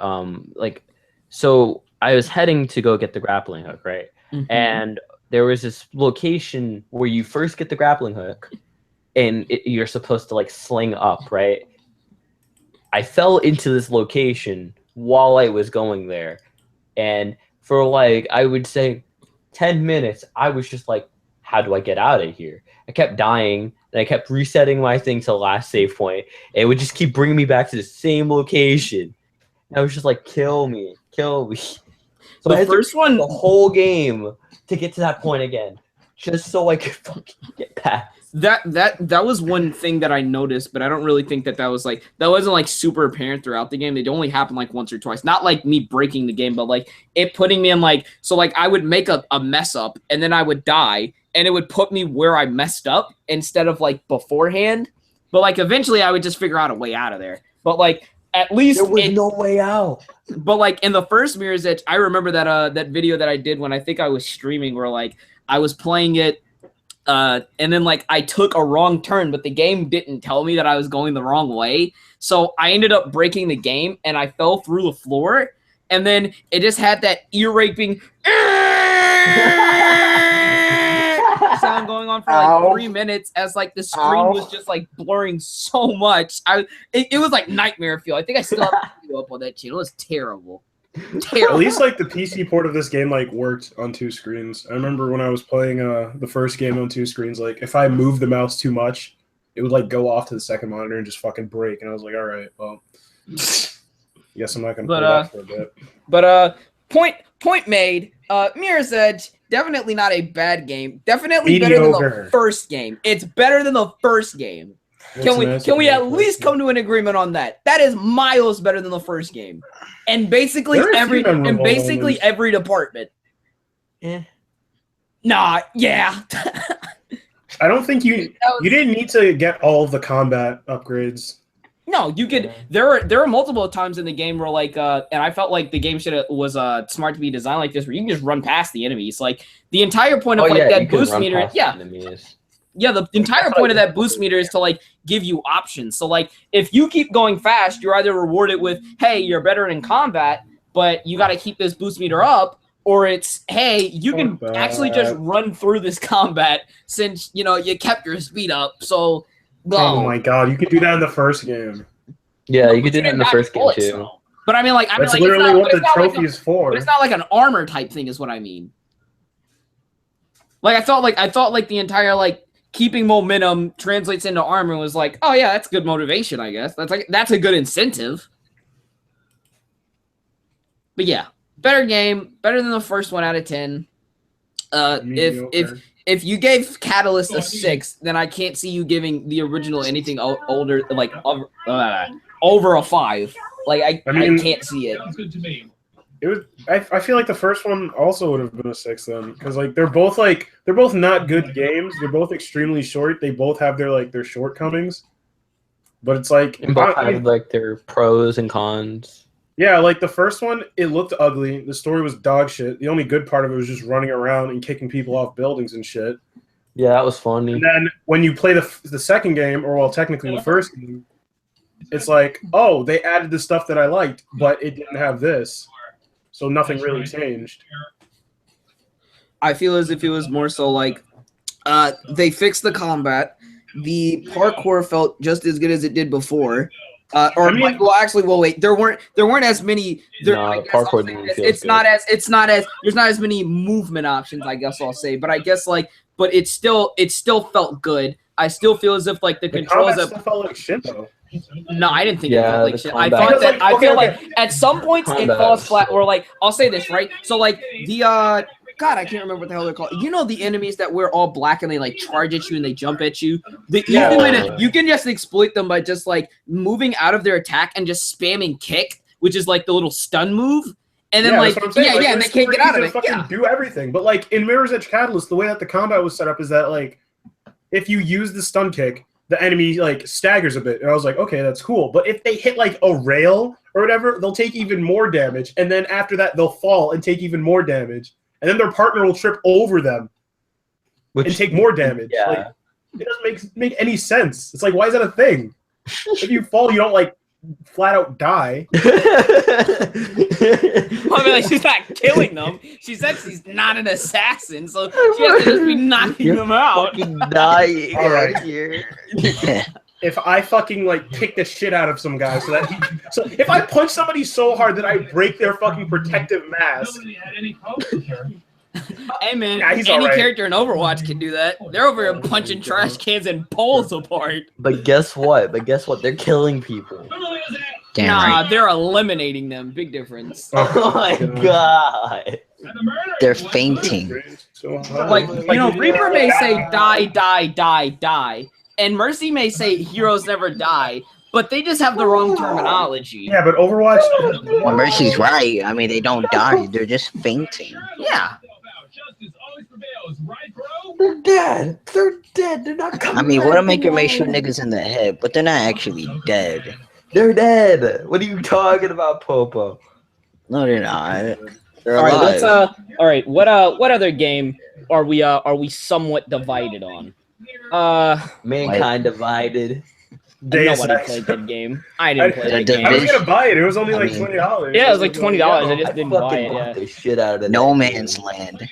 so I was heading to go get the grappling hook, right? Mm-hmm. And there was this location where you first get the grappling hook and you're supposed to like sling up, right? I fell into this location while I was going there. And for like, I would say 10 minutes, I was just like, how do I get out of here? I kept dying and I kept resetting my thing to the last save point. And it would just keep bringing me back to the same location. And I was just like, kill me. So the first one, the whole game to get to that point again, just so I could fucking get past. That was one thing that I noticed, but I don't really think that wasn't like super apparent throughout the game. It only happened like once or twice. Not like me breaking the game, but like it putting me in like, so like I would make a mess up and then I would die and it would put me where I messed up instead of like beforehand. But like eventually I would just figure out a way out of there. But like at least There was no way out. But like in the first Mirror's Edge, I remember that that video that I did when I think I was streaming, where like I was playing it, and then like I took a wrong turn, but the game didn't tell me that I was going the wrong way, so I ended up breaking the game and I fell through the floor, and then it just had that ear raping sound going on for like 3 minutes as like the screen was just like blurring so much. It was like nightmare feel. I think I still have a video up on that channel. It was terrible. At least like the PC port of this game like worked on 2 screens. I remember when I was playing the first game on 2 screens, like if I moved the mouse too much, it would like go off to the second monitor and just fucking break. And I was like, all right, well, I guess I'm not gonna play that for a bit. But point made. Mirror's Edge, definitely not a bad game. Definitely better than the first game. It's better than the first game. Can we at least come to an agreement on that? That is miles better than the first game, and basically every department. Yeah. Nah. Yeah. I don't think you didn't need to get all of the combat upgrades. No, you could. There are multiple times in the game where like, and I felt like the game was smart to be designed like this, where you can just run past the enemies. Like the entire point of that boost meter, the entire point of that boost meter is to like give you options. So like if you keep going fast, you're either rewarded with, hey, you're better in combat, but you got to keep this boost meter up, or it's, hey, you can actually just run through this combat since you kept your speed up. So. Oh my god, you could do that in the first game. Yeah, you could do that in the first game too. But I mean, like, that's literally what the trophy is for. But it's not like an armor type thing, is what I mean. Like I thought like the entire like keeping momentum translates into armor and was like, oh yeah, that's good motivation, I guess. That's a good incentive. But yeah, better game, better than the first one out of 10. If you gave Catalyst a 6, then I can't see you giving the original anything older, like over a 5. Like I can't see it. Sounds good to me. It was. I feel like the first one also would have been a 6 then, because like they're both not good games. They're both extremely short. They both have their shortcomings. But it's like both have like their pros and cons. Yeah, like the first one, it looked ugly. The story was dog shit. The only good part of it was just running around and kicking people off buildings and shit. Yeah, that was funny. And then when you play the second game, or well, technically the first game, it's like, oh, they added the stuff that I liked, but it didn't have this. So nothing really changed. I feel as if it was more so like they fixed the combat. The parkour felt just as good as it did before. Wait. There weren't as many. Parkour didn't feel good. There's not as many movement options, I guess I'll say. But I guess but it still felt good. I still feel as if like the controls still felt like shit though. No, I didn't think it felt like shit. I thought that I feel like at some points it falls flat. Or like I'll say this right. So like the God, I can't remember what the hell they're called. You know the enemies that wear all black and they like charge at you and they jump at you? You can just exploit them by just like moving out of their attack and just spamming kick, which is like the little stun move. And then and they can't get out of it. Do everything. But like in Mirror's Edge Catalyst, the way that the combat was set up is that like if you use the stun kick, the enemy like staggers a bit. And I was like, okay, that's cool. But if they hit like a rail or whatever, they'll take even more damage. And then after that, they'll fall and take even more damage. And then their partner will trip over them and take more damage. Yeah. Like, it doesn't make any sense. It's like, why is that a thing? If you fall, you don't like flat out die. I mean, like, she's not killing them. She said she's not an assassin, so she has to just be knocking them out. Dying right here. If I fucking like kick the shit out of some guy, so if I punch somebody so hard that I break their fucking protective mask. Hey man, any character in Overwatch can do that. They're over here punching trash cans and poles apart. But guess what? They're killing people. They're eliminating them. Big difference. Oh my god. They're fainting. Reaper may say die, die, die, die. And Mercy may say heroes never die, but they just have the wrong terminology. Yeah, but Overwatch... Well, Mercy's right. I mean, they don't die. They're just fainting. Yeah. They're dead. They're not coming I mean, Widowmaker may shoot niggas in the head, but they're not actually dead. They're dead. What are you talking about, Popo? No, they're not. They're All right, alive. let's all right, what other game are we somewhat divided on? Mankind divided. Deus Nobody Ex. played that game. I didn't play that The game. I was Division. gonna buy it. It was only I like mean- $20. Yeah, it was like $20. I Yeah. just I didn't buy fucking it. bought Yeah. the shit out of No that Man's game. Land.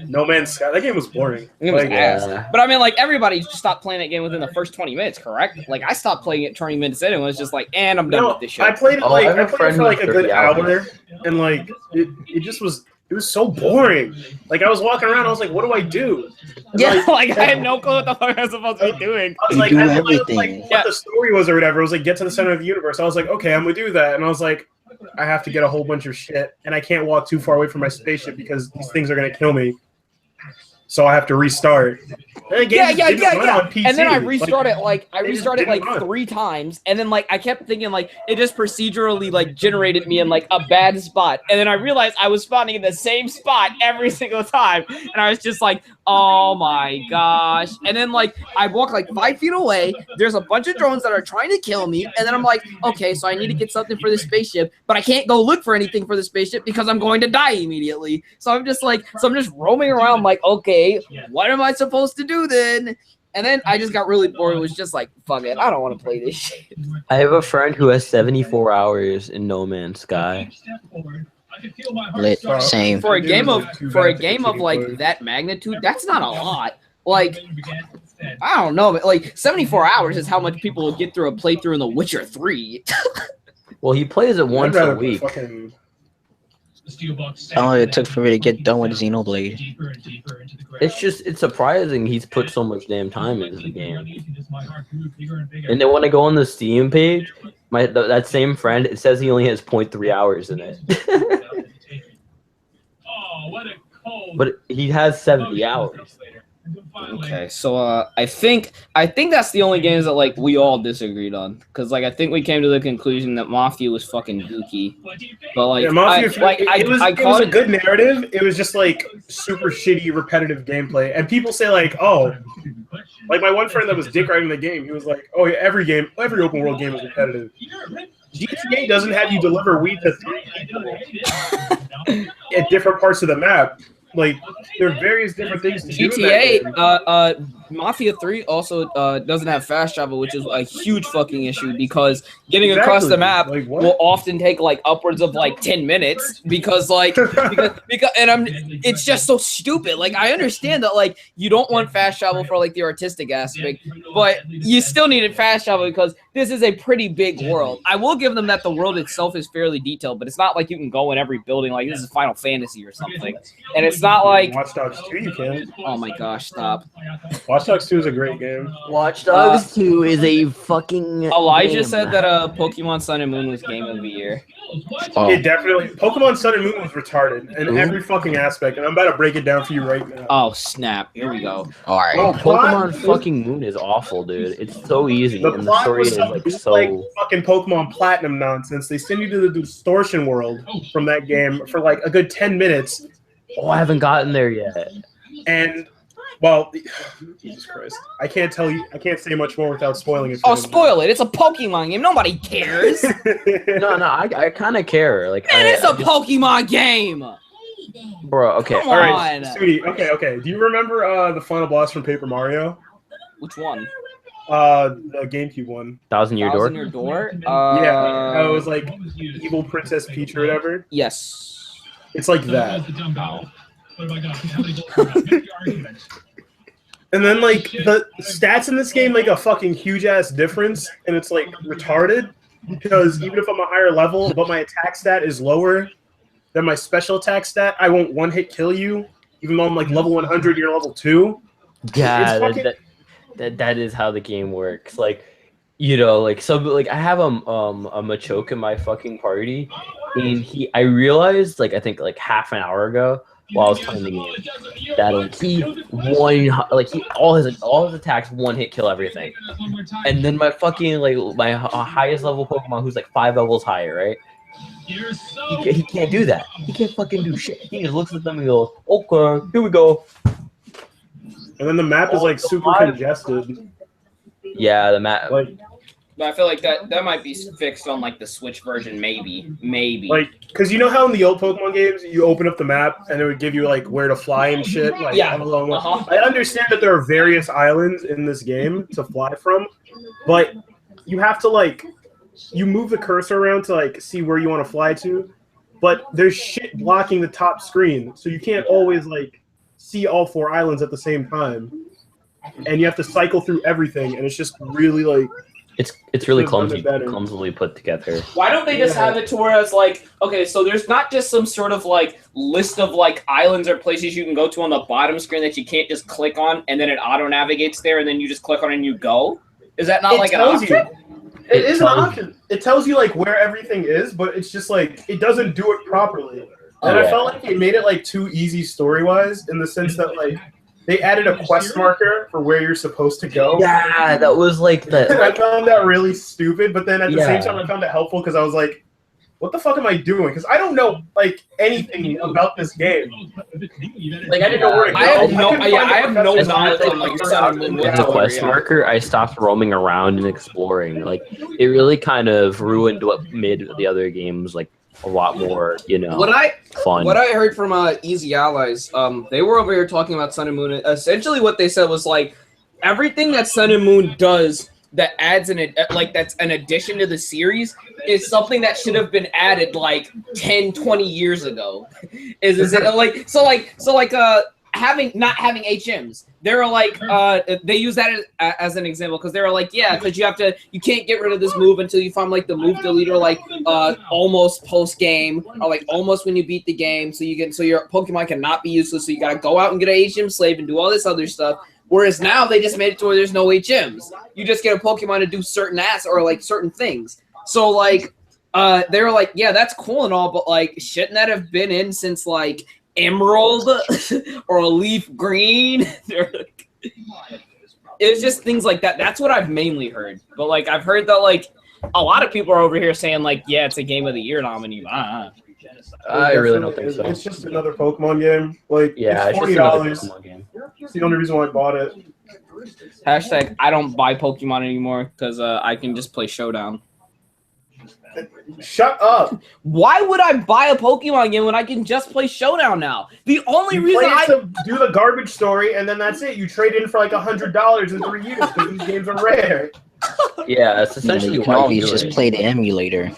No Man's Sky. That game was boring. It was Like, ass. Yeah. But I mean, like, everybody stopped playing that game within the first 20 minutes, correct? Like, I stopped playing it 20 minutes in and was just like, and I'm done No, with this shit. I played it Oh, like I have a I played it friend for who like a has good 30 hour, hours. and like it just was so boring. Like I was walking around, I was like, what do I do? And, Yeah, like, like, I had no clue what the fuck I was supposed to be doing. I was You like, do I didn't know, everything. like Yeah. what the story was or whatever. It was like get to the center of the universe. I was like, okay, I'm gonna do that, and I was like, I have to get a whole bunch of shit, and I can't walk too far away from my spaceship because these things are gonna kill me. So I have to restart. And the game Yeah. just didn't run on PC. And then I Like, restarted like it just restarted didn't like run. 3 times, and then like I kept thinking like it just procedurally like generated me in like a bad spot, and then I realized I was spawning in the same spot every single time, and I was just like, oh my gosh! And then like I walk like 5 feet away, there's a bunch of drones that are trying to kill me, and then I'm like, okay, so I need to get something for the spaceship, but I can't go look for anything for the spaceship because I'm going to die immediately. So I'm just roaming around like, okay, what am I supposed to do then? And then I just got really bored. It was just like, fuck it, I don't want to play this shit. I have a friend who has 74 hours in No Man's Sky. Lit. Same. For a game of Too for a bad game to of like continue that magnitude, that's not a lot. Like, I don't know, but like 74 hours is how much people will get through a playthrough in The Witcher 3. Well, he plays it I'd once rather a week. fucking- How long it took for me to get done with Xenoblade? It's surprising he's put so much damn time into the game. And then when I go on the Steam page, that same friend, it says he only has 0.3 hours in it. But he has 70 hours. Okay, so I think that's the only games that like we all disagreed on, because like I think we came to the conclusion that Mafia was fucking gooky, but like Yeah, Mafia, it was called a good narrative. It was just like super shitty, repetitive gameplay. And people say like, oh, like my one friend that was dick riding the game, he was like, oh, yeah, every open world game is repetitive. GTA doesn't have you deliver weed to 3 people at different parts of the map. Like there are various different things to do in that game. Mafia 3 also doesn't have fast travel, which is a huge fucking issue because getting across the Exactly. map Like, what? will often take like upwards of like 10 minutes because it's just so stupid. Like I understand that like you don't want fast travel for like the artistic aspect, but you still needed fast travel because this is a pretty big world. I will give them that the world itself is fairly detailed, but it's not like you can go in every building like this is Final Fantasy or something. And it's not like, Watch Dogs 2 you can. oh my gosh, stop. Watch Dogs 2 is a great game. Watch Dogs 2 is a fucking Elijah game. said that Pokemon Sun and Moon was game of the year. Oh, It definitely Pokemon Sun and Moon was retarded in every fucking aspect, and I'm about to break it down for you right now. Oh snap! Here we go. all right. Oh, plot- Pokemon fucking Moon is awful, dude. It's so easy, The and the plot story was is some like like so. fucking Pokemon Platinum nonsense. They send you to the distortion world from that game for like a good 10 minutes, Oh, I haven't gotten there yet. and well, Jesus Christ, I can't say much more without spoiling it. For Oh, anyone. spoil it! It's a Pokemon game. Nobody cares. No, I kind of care. Like, And it's I a just- Pokemon game. bro. Okay, Come All right, on. Sudi, okay. Do you remember the final boss from Paper Mario? Which one? The GameCube one. Thousand Year Door. Thousand Year Door. Yeah, it was like evil Princess Peach or whatever. Yes. It's like that. And then like the stats in this game make a fucking huge ass difference, and it's like retarded because even if I'm a higher level, but my attack stat is lower than my special attack stat, I won't one hit kill you. Even though I'm like level 100, you're level 2. Yeah, It's fucking- that is how the game works. Like, you know, like so, like I have a Machoke in my fucking party, and I realized like I think like half an hour ago while I was playing the game that all his attacks one hit kill everything, and then my fucking like my highest level Pokemon who's like 5 levels higher, right? He can't do that. He can't fucking do shit. He just looks at them and goes, "Okay, here we go." And then the map is like super congested. Yeah, the map. Like But I feel like that might be fixed on like the Switch version, maybe. Like, because you know how in the old Pokemon games you open up the map and it would give you like where to fly and shit. Like, Yeah. I understand that there are various islands in this game to fly from, but you have to like you move the cursor around to like see where you want to fly to, but there's shit blocking the top screen, so you can't always like see all 4 islands at the same time, and you have to cycle through everything, and it's just really like. It's really clumsily put together. Why don't they just have it to where it's like, okay, so there's not just some sort of like list of like islands or places you can go to on the bottom screen that you can't just click on and then it auto navigates there and then you just click on it and you go? Is that not like an option? It is an option. It tells you like where everything is, but it's just like it doesn't do it properly. And I felt like they made it like too easy story wise in the sense that like they added a quest marker for where you're supposed to go. Yeah, that was like the. And I found that really stupid, but then at the same time, I found it helpful because I was like, "What the fuck am I doing?" Because I don't know like anything about this game. Like I didn't know where to go. I have no knowledge on like With the quest marker, I stopped roaming around and exploring. Like it really kind of ruined what made the other games like a lot more, fun. What I heard from Easy Allies, they were over here talking about Sun and Moon. Essentially, what they said was like everything that Sun and Moon does that adds that's an addition to the series is something that should have been added like 10, 20 years ago. Is it like not having HMs. They're like they use that as an example because they're like, yeah, because you can't get rid of this move until you find like the move deleter like almost post game or like almost when you beat the game, so your Pokemon cannot be useless, so you gotta go out and get an HM slave and do all this other stuff. Whereas now they just made it to where there's no HMs. You just get a Pokemon to do certain certain things. So like they were like, yeah, that's cool and all, but like shouldn't that have been in since like Emerald or a Leaf Green? It's just things like that. That's what I've mainly heard. But like I've heard that like a lot of people are over here saying like, yeah, it's a Game of the Year nominee. I really don't think so. It's just another Pokemon game. Like it's $40. just another Pokemon game. It's the only reason why I bought it. Hashtag I don't buy Pokemon anymore because I can just play Showdown. Shut up. Why would I buy a Pokemon game when I can just play Showdown now? The only reason I do the garbage story and then that's it. You trade in for like $100 in 3 years because these games are rare. Yeah, that's essentially you can always just play the emulator.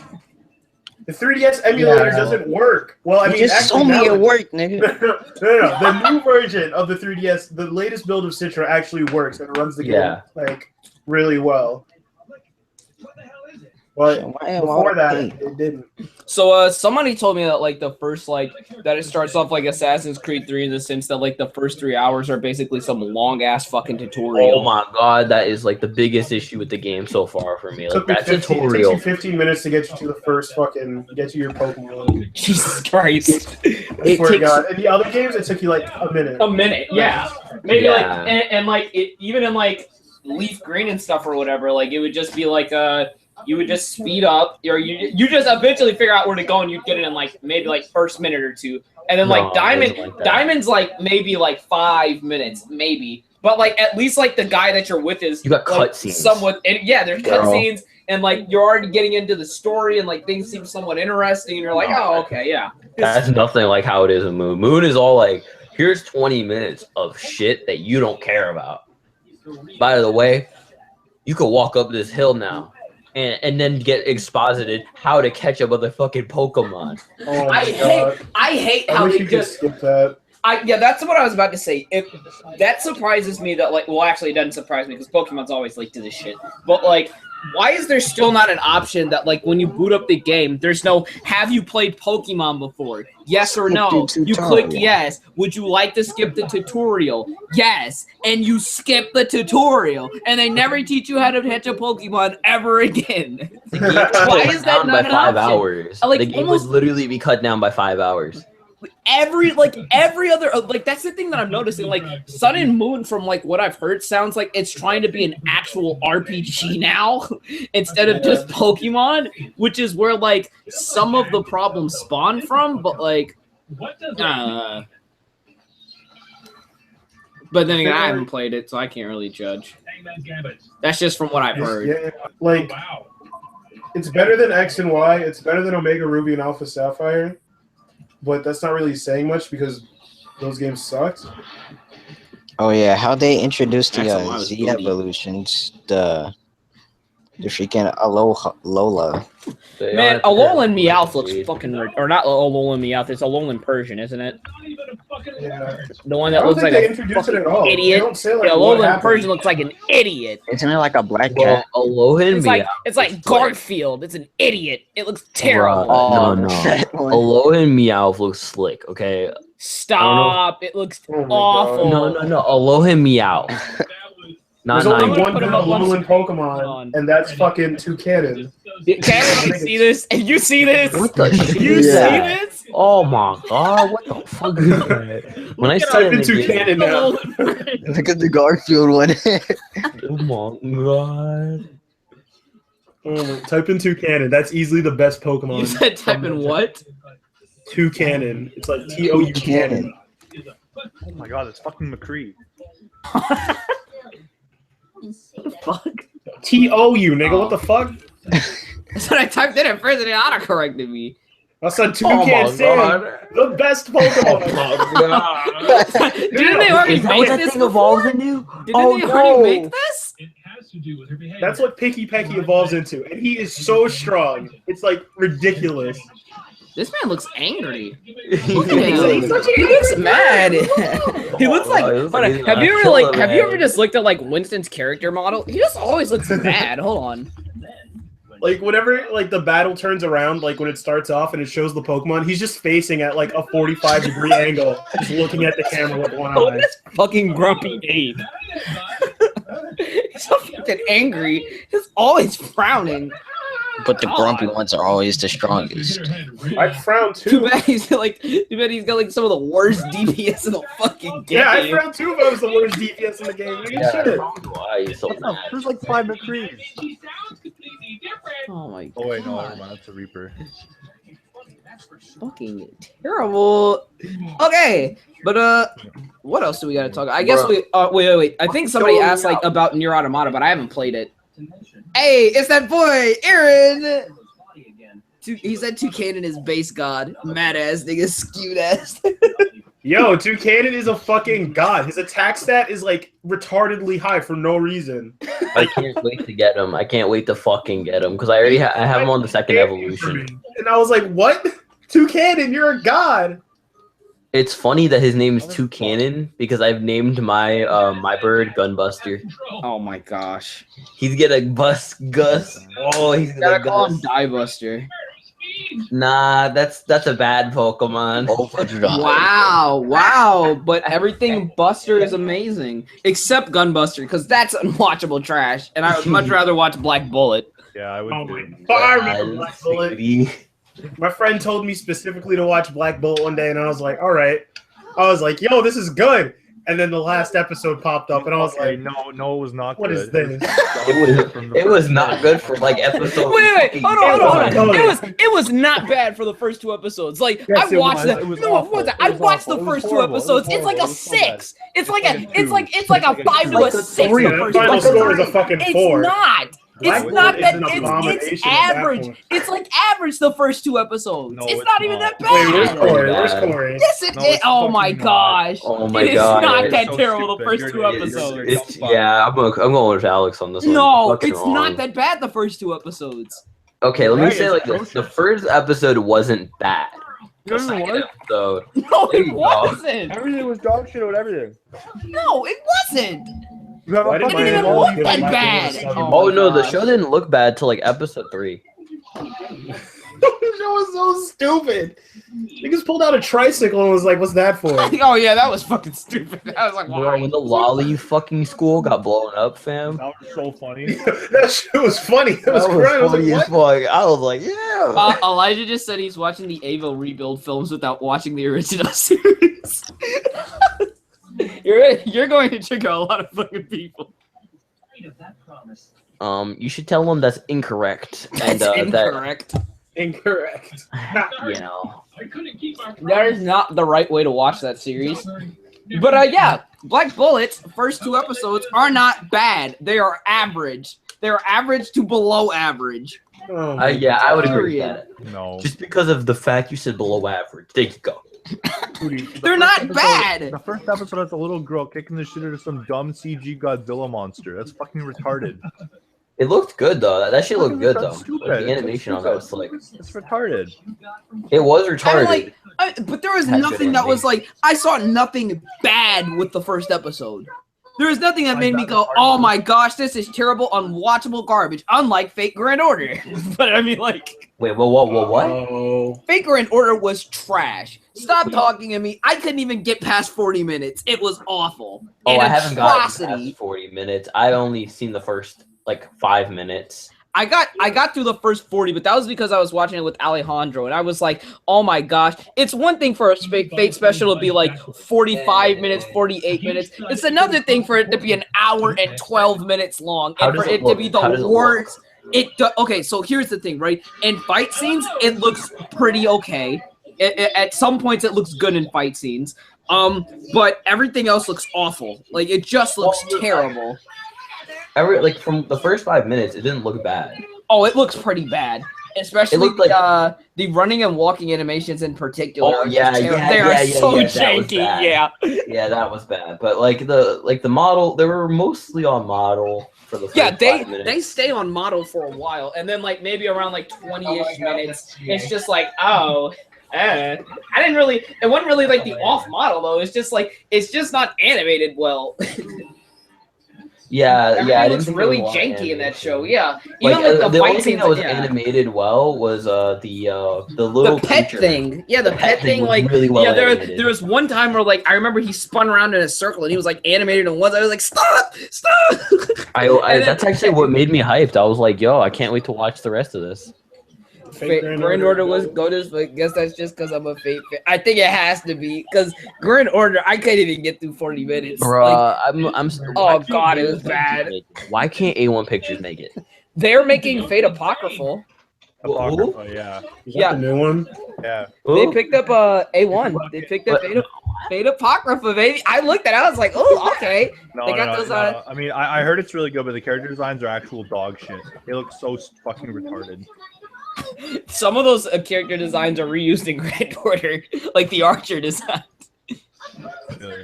The 3DS emulator doesn't work. Well, I mean, just told me it worked, nigga. No. The new version of the 3DS, the latest build of Citra actually works and runs the game like really well. But before that, it didn't. So somebody told me that like the first that it starts off like Assassin's Creed 3 in the sense that like the first 3 hours are basically some long ass fucking tutorial. Oh my god, that is like the biggest issue with the game so far for me. Like that tutorial. It takes you 15 minutes to get you to the first get to your Pokemon. Jesus Christ. I swear to God. In the other games, it took you like a minute. A minute, yeah. Maybe like and like even in like Leaf Green and stuff or whatever, like it would just be like you would just speed up, or you just eventually figure out where to go, and you'd get it in like maybe like first minute or two, and then like Diamond's like maybe like 5 minutes, maybe, but like at least like the guy that you're with is you got like, cutscenes, somewhat, and there's cutscenes, and like you're already getting into the story, and like things seem somewhat interesting, and you're like, oh okay, yeah. That's nothing like how it is in Moon. Moon is all like, here's 20 minutes of shit that you don't care about. By the way, you could walk up this hill now. And then get exposited how to catch a motherfucking Pokemon. Oh I hate how they just skip that. That's what I was about to say. That surprises me that like, well, actually, it doesn't surprise me because Pokemon's always late to this shit. But like, why is there still not an option that like when you boot up the game, there's no have you played Pokemon before? Yes or no? You click yes. Would you like to skip the tutorial? Yes. And you skip the tutorial, and they never teach you how to catch a Pokemon ever again. Why is that not an 5 option? hours? Like, the game would literally be cut down by 5 hours. Every other like that's the thing that I'm noticing. Like Sun and Moon, from like what I've heard, sounds like it's trying to be an actual RPG now instead of just Pokemon, which is where like some of the problems spawn from. But like, But then again, I haven't played it, so I can't really judge. That's just from what I've heard. Yeah, like it's better than X and Y. It's better than Omega Ruby and Alpha Sapphire. But that's not really saying much because those games sucked. Oh yeah, how they introduced the Excellent. Z evolutions, the freaking Alola. Man, Alolan Meowth looks fucking or not Alolan Meowth. It's Alolan Persian, isn't it? Yeah. The one I that don't looks think like they a introduced it fucking at all. They idiot. don't say, The like, what Alolan happened. Persian looks like an idiot. Isn't it like a black Well, cat? Alolan It's like Garfield. It's an idiot. It looks terrible. No, no. That one. Alolan Meowth looks slick, okay? Stop! It looks Oh my awful. No. Alolan Meowth. Not There's only Ninetales. one put good him up on Alolan screen. Pokemon, and that's fucking Toucanon. Can you see this? You see this? What the shit You is see that? this? Oh my god, what the fuck is that? When I Look at said Type in Toucanon now. Look at the Garfield one. oh my god. Type in Toucanon. That's easily the best Pokemon. You said type in what? Toucanon. It's like T-O-U Toucanon. Oh my god, it's fucking McCree. Fuck. T-O-U, nigga. What the fuck? That's what I typed in at first and it autocorrected me. I said Oh Toucan my Sam, god. the best Pokemon. Didn't they already Is that make what that this thing evolves before? into? Didn't Oh, they already no. make this? It has to do with her behavior. That's what Picky Pecky evolves into, and he is so strong. It's like ridiculous. This man looks angry. Look Look at him. He looks mad. He looks like. Oh, he looks hold like on. he's Have gonna you ever kill like? him, Have you ever man. just looked at like Winston's character model? He just always looks mad. Hold on. Like whenever like the battle turns around, like when it starts off and it shows the Pokemon, he's just facing at like a 45-degree angle, just looking at the camera with one Oh, eye. this fucking grumpy Abe. He's so fucking angry. He's always frowning. But the grumpy ones are always the strongest. I frown Too too. bad he's like. Too bad he's got like some of the worst DPS in the fucking game. Yeah, I frown too if I was the worst DPS in the game. Nigga, Yeah. shit. Why are you so mad? There's like 5 McCrees. Oh my. Oh wait, no, never mind. That's a Reaper. Fucking terrible. Okay, but what else do we gotta talk? I guess Bruh. we. Wait. I think somebody asked like about Nier Automata, but I haven't played it. Hey, it's that boy, Aaron. He said Toucanon is base god. Mad ass nigga, skewed ass. Yo, Toucanon is a fucking god. His attack stat is like retardedly high for no reason. I can't wait to get him. I can't wait to fucking get him because I already I have him on the second evolution. And I was like, what? Toucanon, you're a god. It's funny that his name is Toucanon because I've named my my bird Gunbuster. Oh my gosh. He's gonna bust Gus. Oh, he's gonna Gotta call him Gus. Diebuster. Nah, that's a bad Pokemon. Overdrive. Wow. But everything Buster is amazing. Except Gunbuster, because that's unwatchable trash. And I would much rather watch Black Bullet. Yeah, I would. Oh my do. god, I remember Black Bullet. My friend told me specifically to watch Black Bullet one day, and I was like, all right. I was like, yo, this is good. And then the last episode popped up, and I was Okay, like, no, it was not what good. is this? It was not good for like episode. Wait, hold on. Oh, It was not bad for the first 2 episodes. Like Yes, I it watched was. that. It was No, awful. what was that? It I was watched awful. the It was first 2 horrible. It was episodes. It's like a horrible. It was so bad. 6. It's like a Like 5 to a 6. Three, The the first final 2 score is a fucking It's 4. not. Black It's not Bullet that. is an abomination It's at that average. point. It's like average the first 2 episodes. No, it's it's not even not. that Wait, where's bad. Corey? Where's bad. Corey? Yes, it No, is. it's Oh my fucking not. gosh. Oh my It is god. not You're that so terrible the stupid. first You're 2 an idiot. episodes. It's yeah. I'm going with Alex on this one. No, Fucking it's wrong. not that bad the first 2 episodes. Okay, let me Right, say it it's like this: the first episode wasn't bad. The Doesn't second work. episode, No, There it you go. wasn't. Everything was dog shit with everything. No, it wasn't. You have a Why did fucking It didn't even ball look game. that Black bad. Bullet sucked. Oh no, the gosh. show didn't look bad till like episode 3. The show was so stupid. Niggas pulled out a tricycle and was like, what's that for? Oh yeah, that was fucking stupid. I was like, Bro, why? when the lolly fucking school got blown up, fam. That was so funny. That shit was funny. It was That great. I was funny like, as what? fuck. I was like, yeah. Elijah just said he's watching the Ava rebuild films without watching the original series. You're going to trigger a lot of fucking people. You should tell them that's incorrect. And That's incorrect. Incorrect. that, you know. I couldn't keep our That is not the right way to watch that series. But yeah, Black Bullets first 2 episodes are not bad. They are average. They're average to below average. Yeah, I would agree with that. No. Just because of the fact you said below average. There you go. They're not bad. The first episode has a little girl kicking the shit out of some dumb CG Godzilla monster. That's fucking retarded. It looked good though. That shit looked good though. That's stupid. Like, the animation on that was like, It's retarded. it was retarded. But there was Had good nothing that was like, I saw nothing bad with the first episode. There was nothing that made me go, oh my gosh, this is terrible, unwatchable garbage, unlike Fate Grand Order. But I mean, like... Wait, what? Fate Grand Order was trash. Stop talking to me. I couldn't even get past 40 minutes. It was awful. Oh, I haven't gotten past 40 minutes. I've only seen the first, 5 minutes. I got through the first 40, but that was because I was watching it with Alejandro, and I was like, oh my gosh. It's one thing for a Fate special to be 45 minutes, 48 minutes. It's another thing for it to be an hour and 12 minutes long, and for it to be the worst. Okay, so here's the thing, right? In fight scenes, it looks pretty okay. At some points, it looks good in fight scenes. But everything else looks awful. It just looks terrible. From the first 5 minutes, it didn't look bad. Oh, it looks pretty bad. Especially the running and walking animations in particular. Oh yeah, they are so janky. Yeah. Yeah, that was bad. But the model, they were mostly on model for the first 5 minutes. They stay on model for a while, and then maybe around 20-ish minutes, it's just I didn't really. It wasn't really the off model though. It's just not animated well. Yeah, it looks really janky in that show. Yeah, even the only thing that was animated well was the little pet thing. Yeah, the pet thing really well. Yeah, there was one time where I remember he spun around in a circle and he was animated and once I was like, stop. That's actually what made me hyped. I was like, yo, I can't wait to watch the rest of this. Grand Order was goated, but I guess that's just because I'm a Fate fan. I think it has to be because Grand Order, I can't even get through 40 minutes. Bruh, oh god, it was bad. Why can't A1 Pictures make it? They're making Fate Apocryphal. Apocrypha, yeah. Is that the new one? Yeah. They picked up A1. They picked up Fate Apocrypha, baby. I looked at it, I was like, oh, okay. No. I mean, I heard it's really good, but the character designs are actual dog shit. They look so fucking retarded. Some of those character designs are reused in Grand Order, like the Archer design.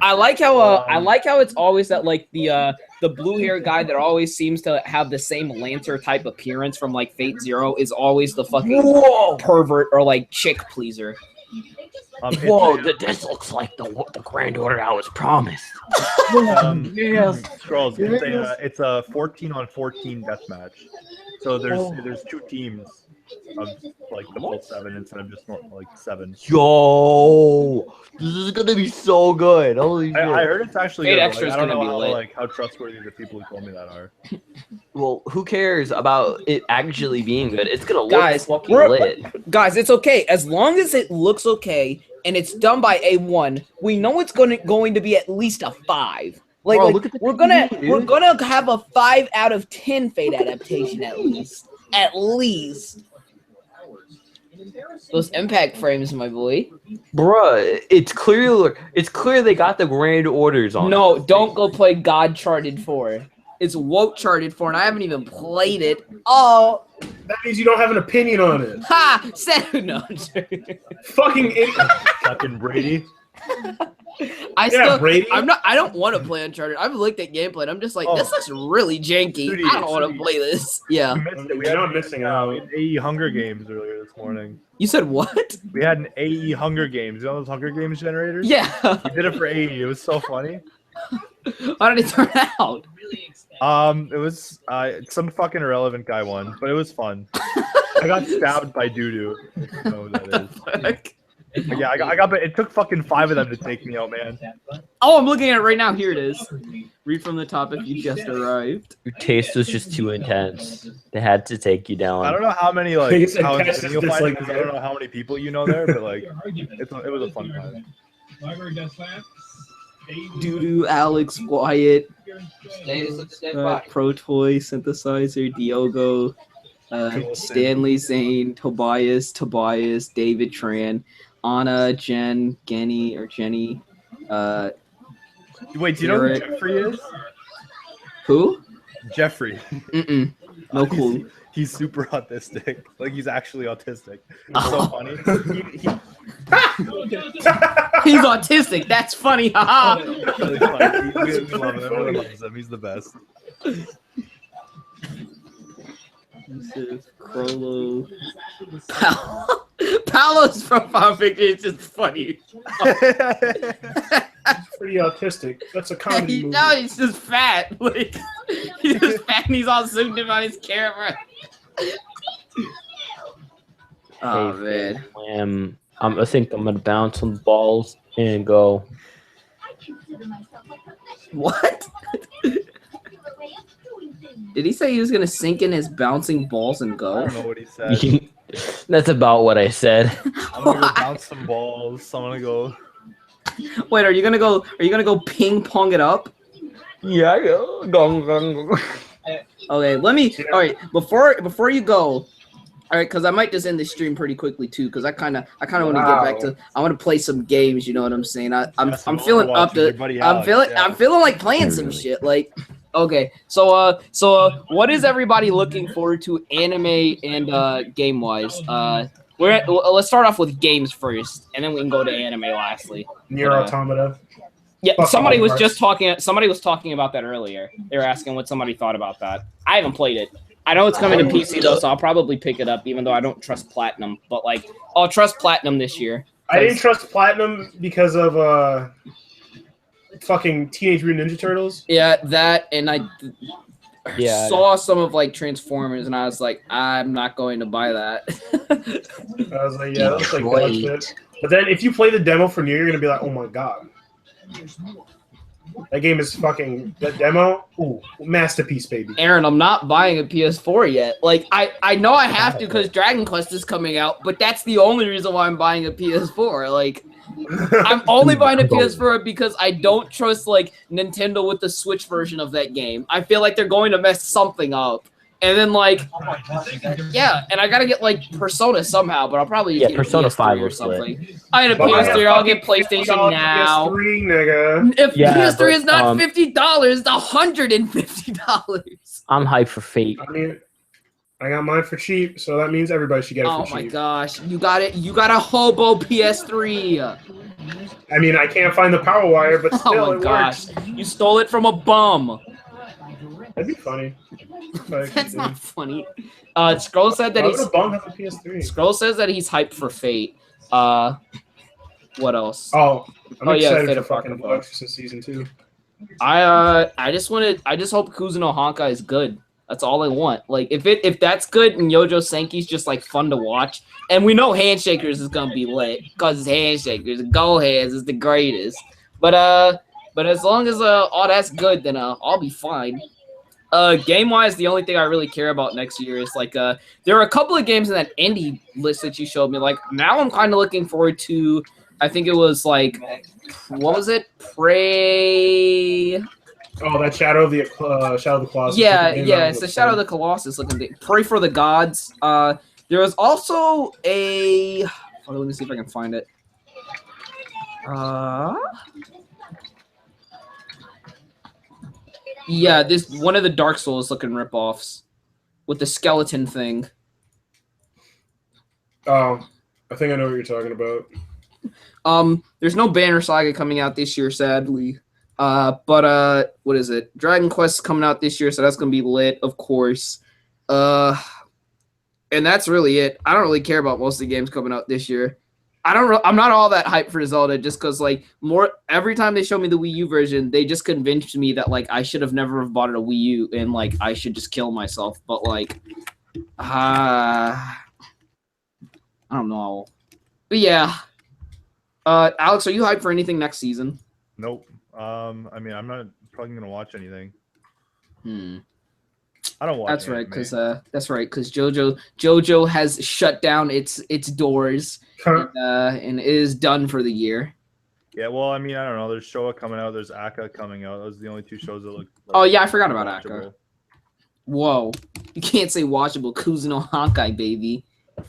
I like how it's always that the blue hair guy that always seems to have the same Lancer type appearance from Fate Zero is always the fucking pervert or chick pleaser. Whoa, this looks like the Grand Order I was promised. Yes. Scrolls. It's a 14-on-14 deathmatch. So there's 2 teams of the full 7 instead of just 7. Yo, this is gonna be so good. Holy shit. I heard it's actually good. I don't know how trustworthy the people who told me that are. Well, who cares about it actually being good? It's gonna look fucking lit. Guys, it's okay as long as it looks okay and it's done by A1. We know it's going to be at least a 5. We're gonna have a 5 out of 10 Fate adaptation at least. At least. Those impact frames, my boy. Bruh, it's clear they got the Grand Orders on. No, don't go play God Charted 4. It's Woke Charted 4, and I haven't even played it. Oh. That means you don't have an opinion on it. Ha! No. Fucking idiot. Fucking Brady. Brady. I don't want to play Uncharted. I've looked at gameplay and I'm just this looks really janky. I don't want to play this. Yeah. We're not missing out. We had AE Hunger Games earlier this morning. You said what? We had an AE Hunger Games. You know those Hunger Games generators? Yeah. We did it for AE. It was so funny. How did it turn out? It was some fucking irrelevant guy won, but it was fun. I got stabbed by Doodoo. You know who that is. Yeah, I got, but it took fucking 5 of them to take me out, man. Oh, I'm looking at it right now. Here it is. Read from the top if you just arrived. Your taste was just too intense. They had to take you down. I don't know how many you'll find because I don't know how many people you know there, but it was a fun time. Doodoo, Alex, Wyatt, Protoy, Synthesizer, Diogo, Stanley, Zane, Tobias, David Tran, Anna, Jenny, Wait, do you know who Garrett. Jeffrey is? Who? Jeffrey. No clue. He's super autistic. Like he's actually autistic. It's so funny. He's autistic. That's funny. Haha. Really funny. We love him. Everyone loves him. He's the best. This is Crollo. Paolo's profile picture is just funny. Pretty autistic. That's a comedy movie. No, he's just fat. Like he's just fat and he's all zoomed in on his camera. Oh man. I think I'm gonna bounce some balls and go. What? Did he say he was gonna sink in his bouncing balls and I go? don't know what he said. That's about what I said. I'm gonna go bounce some balls. I'm gonna go. Wait, are you gonna go ping pong it up? Yeah, gong gong. Okay, let me. All right, before you go, all right, because I might just end this stream pretty quickly too, because I kind of want to get back to. I want to play some games. You know what I'm saying? I'm feeling up to. I'm feeling like playing some shit. Like, okay, so what is everybody looking forward to, anime and game wise? Let's start off with games first, and then we can go to anime lastly. Nier Automata. Yeah, somebody was talking about that earlier. They were asking what somebody thought about that. I haven't played it. I know it's coming to PC though, so I'll probably pick it up, even though I don't trust Platinum. But like, I'll trust Platinum this year. I didn't trust Platinum because of fucking Teenage Mutant Ninja Turtles. Yeah, that, and I Yeah. some of like Transformers, and I was like, I'm not going to buy that. I was like, yeah, that's like dog shit. But then if you play the demo for Nier, you're gonna be like, oh my god. That game is fucking that demo. Ooh, masterpiece, baby. Aaron, I'm not buying a PS4 yet. Like, I know I have to because Dragon Quest is coming out, but that's the only reason why I'm buying a PS4. Like, I'm only buying a PS4 because I don't trust like Nintendo with the Switch version of that game. I feel like they're going to mess something up. And then like, yeah, and I gotta get like Persona somehow, but I'll probably just get Persona PS3 5 or was something. I had a PS3, I'll get PlayStation now. PS3, nigga. If Yeah, PS3 is not but, $50, it's $150. I'm hyped for Fate. I mean, I got mine for cheap, so that means everybody should get it Oh for my cheap. gosh, you got it! You got a hobo PS3. I mean, I can't find the power wire, but still, Oh my it gosh, works. you stole it from a bum. That'd be funny. That's not funny. Scroll said that Why he's. would a bum have a PS3? Scroll says that he's hyped for Fate. What else? Oh, I'm yeah, excited Fate for of fucking Apocrypha. Blood for season 2. I just hope Kuzuno Honkai is good. That's all I want. Like if that's good and Yojo Senki's just like fun to watch, and we know Handshakers is gonna be lit because it's Handshakers. Go Hands is the greatest. But as long as all that's good, then I'll be fine. Game wise, the only thing I really care about next year is like there are a couple of games in that indie list that you showed me. Like now I'm kind of looking forward to. I think it was like what was it? Prey. Oh, that Shadow of the Colossus. Yeah, it's the Shadow of the Colossus looking thing. Pray for the Gods. There was also a. Oh, let me see if I can find it. Yeah, this one of the Dark Souls looking ripoffs with the skeleton thing. Oh, I think I know what you're talking about. There's no Banner Saga coming out this year, sadly. But what is it? Dragon Quest is coming out this year, so that's gonna be lit, of course. And that's really it. I don't really care about most of the games coming out this year. I'm not all that hyped for Zelda just because like every time they show me the Wii U version, they just convinced me that like I should have never have bought a Wii U and like I should just kill myself. But like, I don't know. But yeah, Alex, are you hyped for anything next season? Nope. I mean, I'm not probably gonna watch anything. I don't watch. That's right, because JoJo has shut down its doors and is done for the year. Yeah, well, I mean, I don't know. There's Showa coming out. There's Akka coming out. Those are the only two shows that look. Oh yeah, I forgot about watchable. Akka. Whoa, you can't say watchable. Kuzuno Honkai, baby.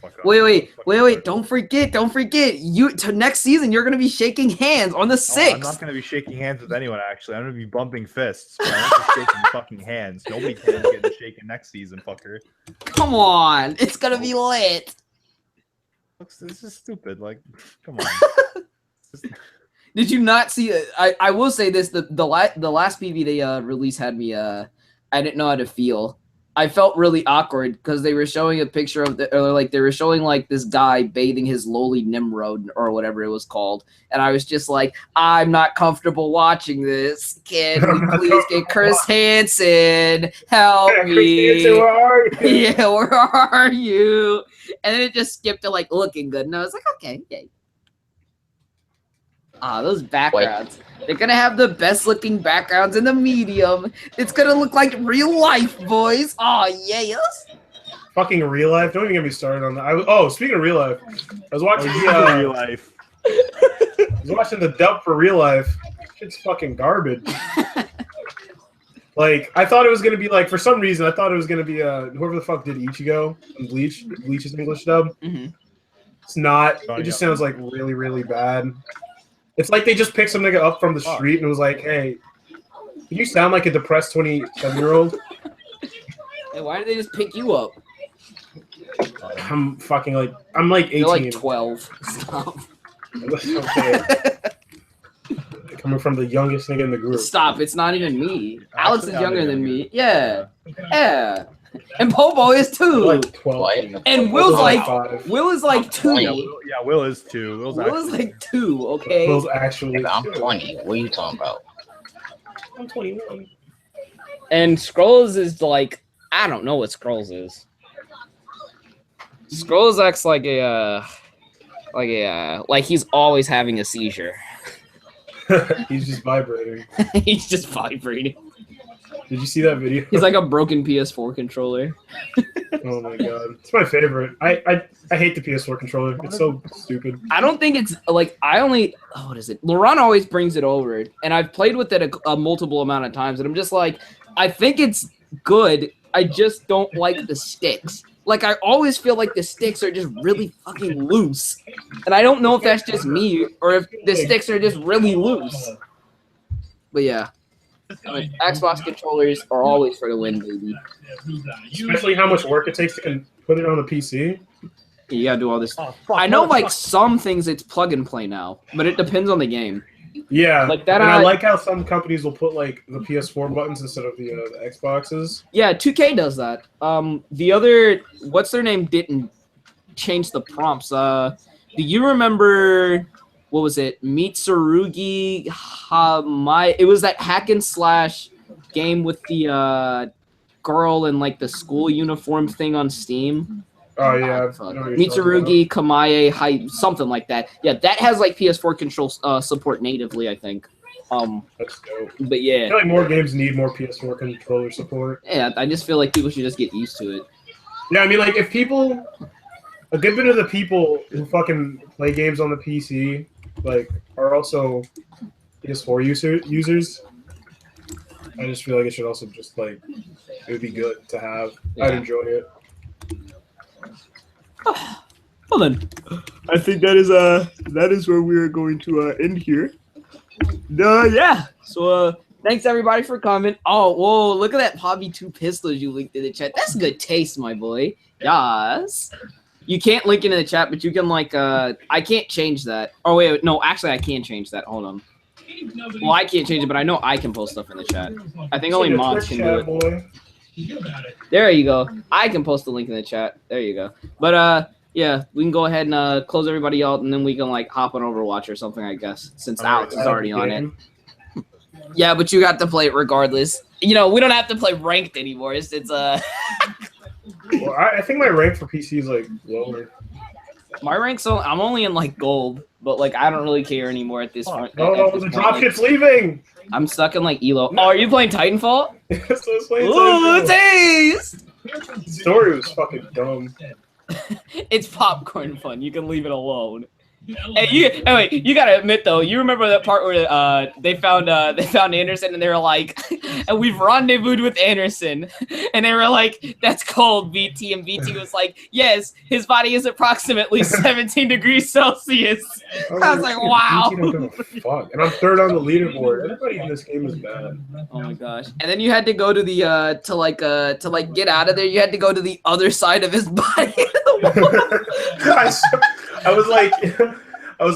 fuck up. Wait! Don't forget! You to next season, you're gonna be shaking hands on the 6th. I'm not gonna be shaking hands with anyone. Actually, I'm gonna be bumping fists. But I won't be shaking fucking hands. Nobody can get shaken next season, fucker. Come on, it's gonna be lit. This is stupid. Like, come on. Did you not see it? I will say this: the last PV they release had me I didn't know how to feel. I felt really awkward because they were showing a picture of they were showing like this guy bathing his lowly Nimrod or whatever it was called, and I was just like, I'm not comfortable watching this. Can we please get Chris Hansen? Help me! Chris Hansen, where are you? Yeah, where are you? And then it just skipped to like looking good, and I was like, okay, yay. Ah, those backgrounds. They're gonna have the best looking backgrounds in the medium. It's gonna look like real life, boys. Oh, yes. Fucking real life. Don't even get me started on that. Speaking of real life, I was watching real life. I was watching the dub for real life. Shit's fucking garbage. Like, I thought it was gonna be like, for some reason, I thought it was gonna be whoever the fuck did Ichigo and Bleach. Bleach's English dub. Mm-hmm. It's not. It just sounds like really, really bad. It's like they just picked some nigga up from the street and was like, hey, can you sound like a depressed 27-year-old? Hey, why did they just pick you up? I'm like 18. You're like 12. Stop. Okay. Coming from the youngest nigga in the group. Stop, it's not even me. Alex is younger than me. Yeah. Yeah. And Popo is 2. Like 12. And Will's like 5. Will is like 2. Yeah, Will is 2. Will is like 2, okay? Will's actually I'm 20. What are you talking about? I'm 21. And Scrolls is like, I don't know what Scrolls is. Scrolls acts like he's always having a seizure. He's just vibrating. He's just vibrating. Did you see that video? He's like a broken PS4 controller. Oh my god, it's my favorite. I hate the PS4 controller. It's so stupid. I don't think it's like what is it? Laurent always brings it over, and I've played with it a multiple amount of times, and I'm just like, I think it's good. I just don't like the sticks. Like, I always feel like the sticks are just really fucking loose, and I don't know if that's just me or if the sticks are just really loose. But yeah. I mean, Xbox controllers are always for the win, baby. Especially how much work it takes to put it on the PC. You gotta do all this. I know, like, some things it's plug and play now, but it depends on the game. Yeah, like that. And I like how some companies will put like the PS4 buttons instead of the Xboxes. Yeah, 2K does that. The other, what's their name, didn't change the prompts. Do you remember? What was it? Mitsurugi Hamai. It was that hack and slash game with the girl in like the school uniform thing on Steam. Oh yeah, Mitsurugi Kamae, something like that. Yeah, that has like PS4 control support natively, I think. That's dope. But yeah, I feel like more games need more PS4 controller support. Yeah, I just feel like people should just get used to it. Yeah, I mean, like if people, a good bit of the people who fucking play games on the PC, like, are also PS4 users. I just feel like it should also just like, it would be good to have. Yeah. I'd enjoy it. Well then, I think that is where we're going to end here. Yeah. So thanks everybody for coming. Oh, whoa! Look at that Hobby 2 pistols you linked in the chat. That's good taste, my boy. Yes. You can't link it in the chat, but you can like I can't change that. Oh wait, no, actually I can change that. Hold on. Well, I can't change it, but I know I can post stuff in the chat. I think only mods can do it. Boy. There you go. I can post the link in the chat. There you go. But yeah, we can go ahead and close everybody out, and then we can like hop on Overwatch or something, I guess, since Alex is already on it. Yeah, but you got to play it regardless. You know, we don't have to play ranked anymore. It's Well, I think my rank for PC is like lower. My rank's so I'm only in like gold, but like I don't really care anymore at this point. No, the dropship's leaving. I'm stuck in like Elo. Oh, are you playing Titanfall? Ooh, taste! The story was fucking dumb. It's popcorn fun. You can leave it alone. Hey, wait, you gotta admit though, you remember that part where they found Anderson and they were like, and we've rendezvoused with Anderson, and they were like, that's cold, BT, and BT was like, yes, his body is approximately 17 degrees Celsius. I was like, wow. BT don't give a fuck. And I'm third on the leaderboard. Everybody in this game is bad. Oh my gosh! And then you had to go to the to get out of there. You had to go to the other side of his body. Guys, I was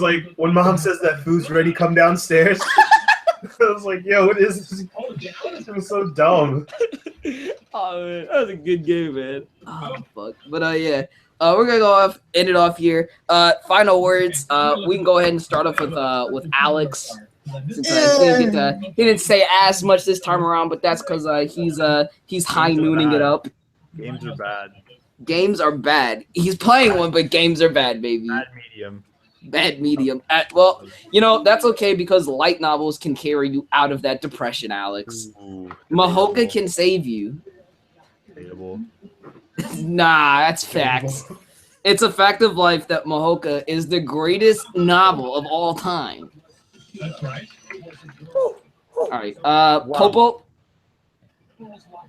like, when mom says that food's ready, come downstairs. I was like, yo, what is this? It was so dumb. Oh man, that was a good game, man. Oh fuck. But yeah. We're gonna end it off here. Final words. We can go ahead and start off with Alex. Since he didn't say as much this time around, but that's because he's high nooning it up. Games are bad. Games are bad. He's playing one, but games are bad, baby. Bad medium. Bad medium. Well, you know, that's okay because light novels can carry you out of that depression, Alex. Ooh, Mahoka can save you. debatable. Nah, that's facts. It's a fact of life that Mahoka is the greatest novel of all time. That's right. All right. Popo.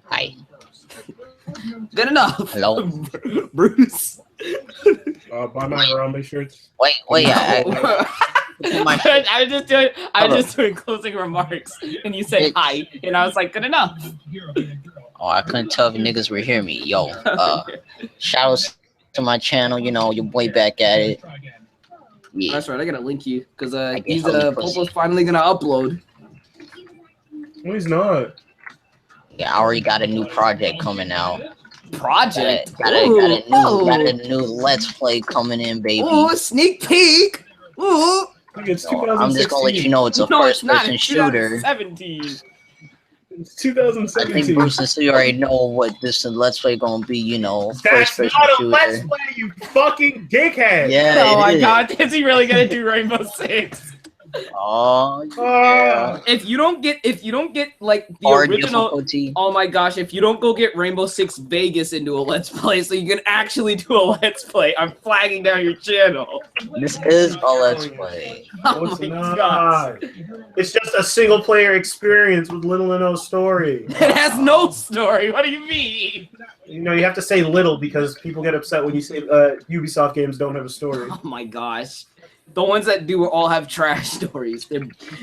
Hi. Good enough. Hello. Bruce. Buy my Harambe shirts. Wait. I was just doing closing remarks, and you said hi, and I was like, good enough. Oh, I couldn't tell if niggas were hearing me. Yo, shout outs to my channel. You know, your boy back at it. Yeah. That's right. I gotta link you because get he's holy pussy. Popo's finally gonna upload. No, he's not. Yeah, I already got a new project coming out. Project. Got a new Let's Play coming in, baby. Oh, sneak peek. Ooh. Look, it's So I'm just gonna let you know it's a No, it's not. first-person It's shooter. 2017. It's I think 2017. Bruce and Sue already know what this Let's Play gonna be. You know, That's first-person not a Let's shooter. Play, you fucking dickhead. Yeah. Oh it my is. God, is he really gonna do Rainbow Six? Oh yeah. Ah. If you don't get like the Hard original, difficulty. oh my gosh, if you don't go get Rainbow Six Vegas into a Let's Play so you can actually do a Let's Play, I'm flagging down your channel. This is a Let's Play. Oh It's my not. God. It's just a single player experience with little to no story. It has no story. What do you mean? You know, you have to say little because people get upset when you say Ubisoft games don't have a story. Oh my gosh. The ones that do all have trash stories.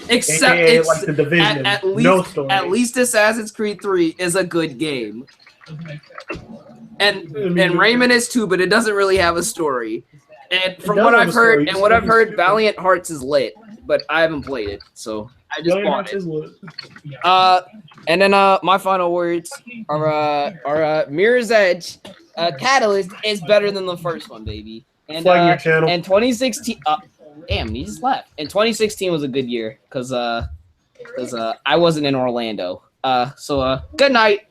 Except AKA like The Division. at No story. least Assassin's Creed 3 is a good game. And Rayman is too, but it doesn't really have a story. And from does what have I've a story, heard, you and what just I've gotta be heard, stupid. Valiant Hearts is lit, but I haven't played it, so I just Valiant bought Hearts it. is lit. And then my final words are Mirror's Edge. Catalyst is better than the first one, baby. And Flag your channel. and 2016. Damn, he just left. And 2016 was a good year because I wasn't in Orlando. So good night.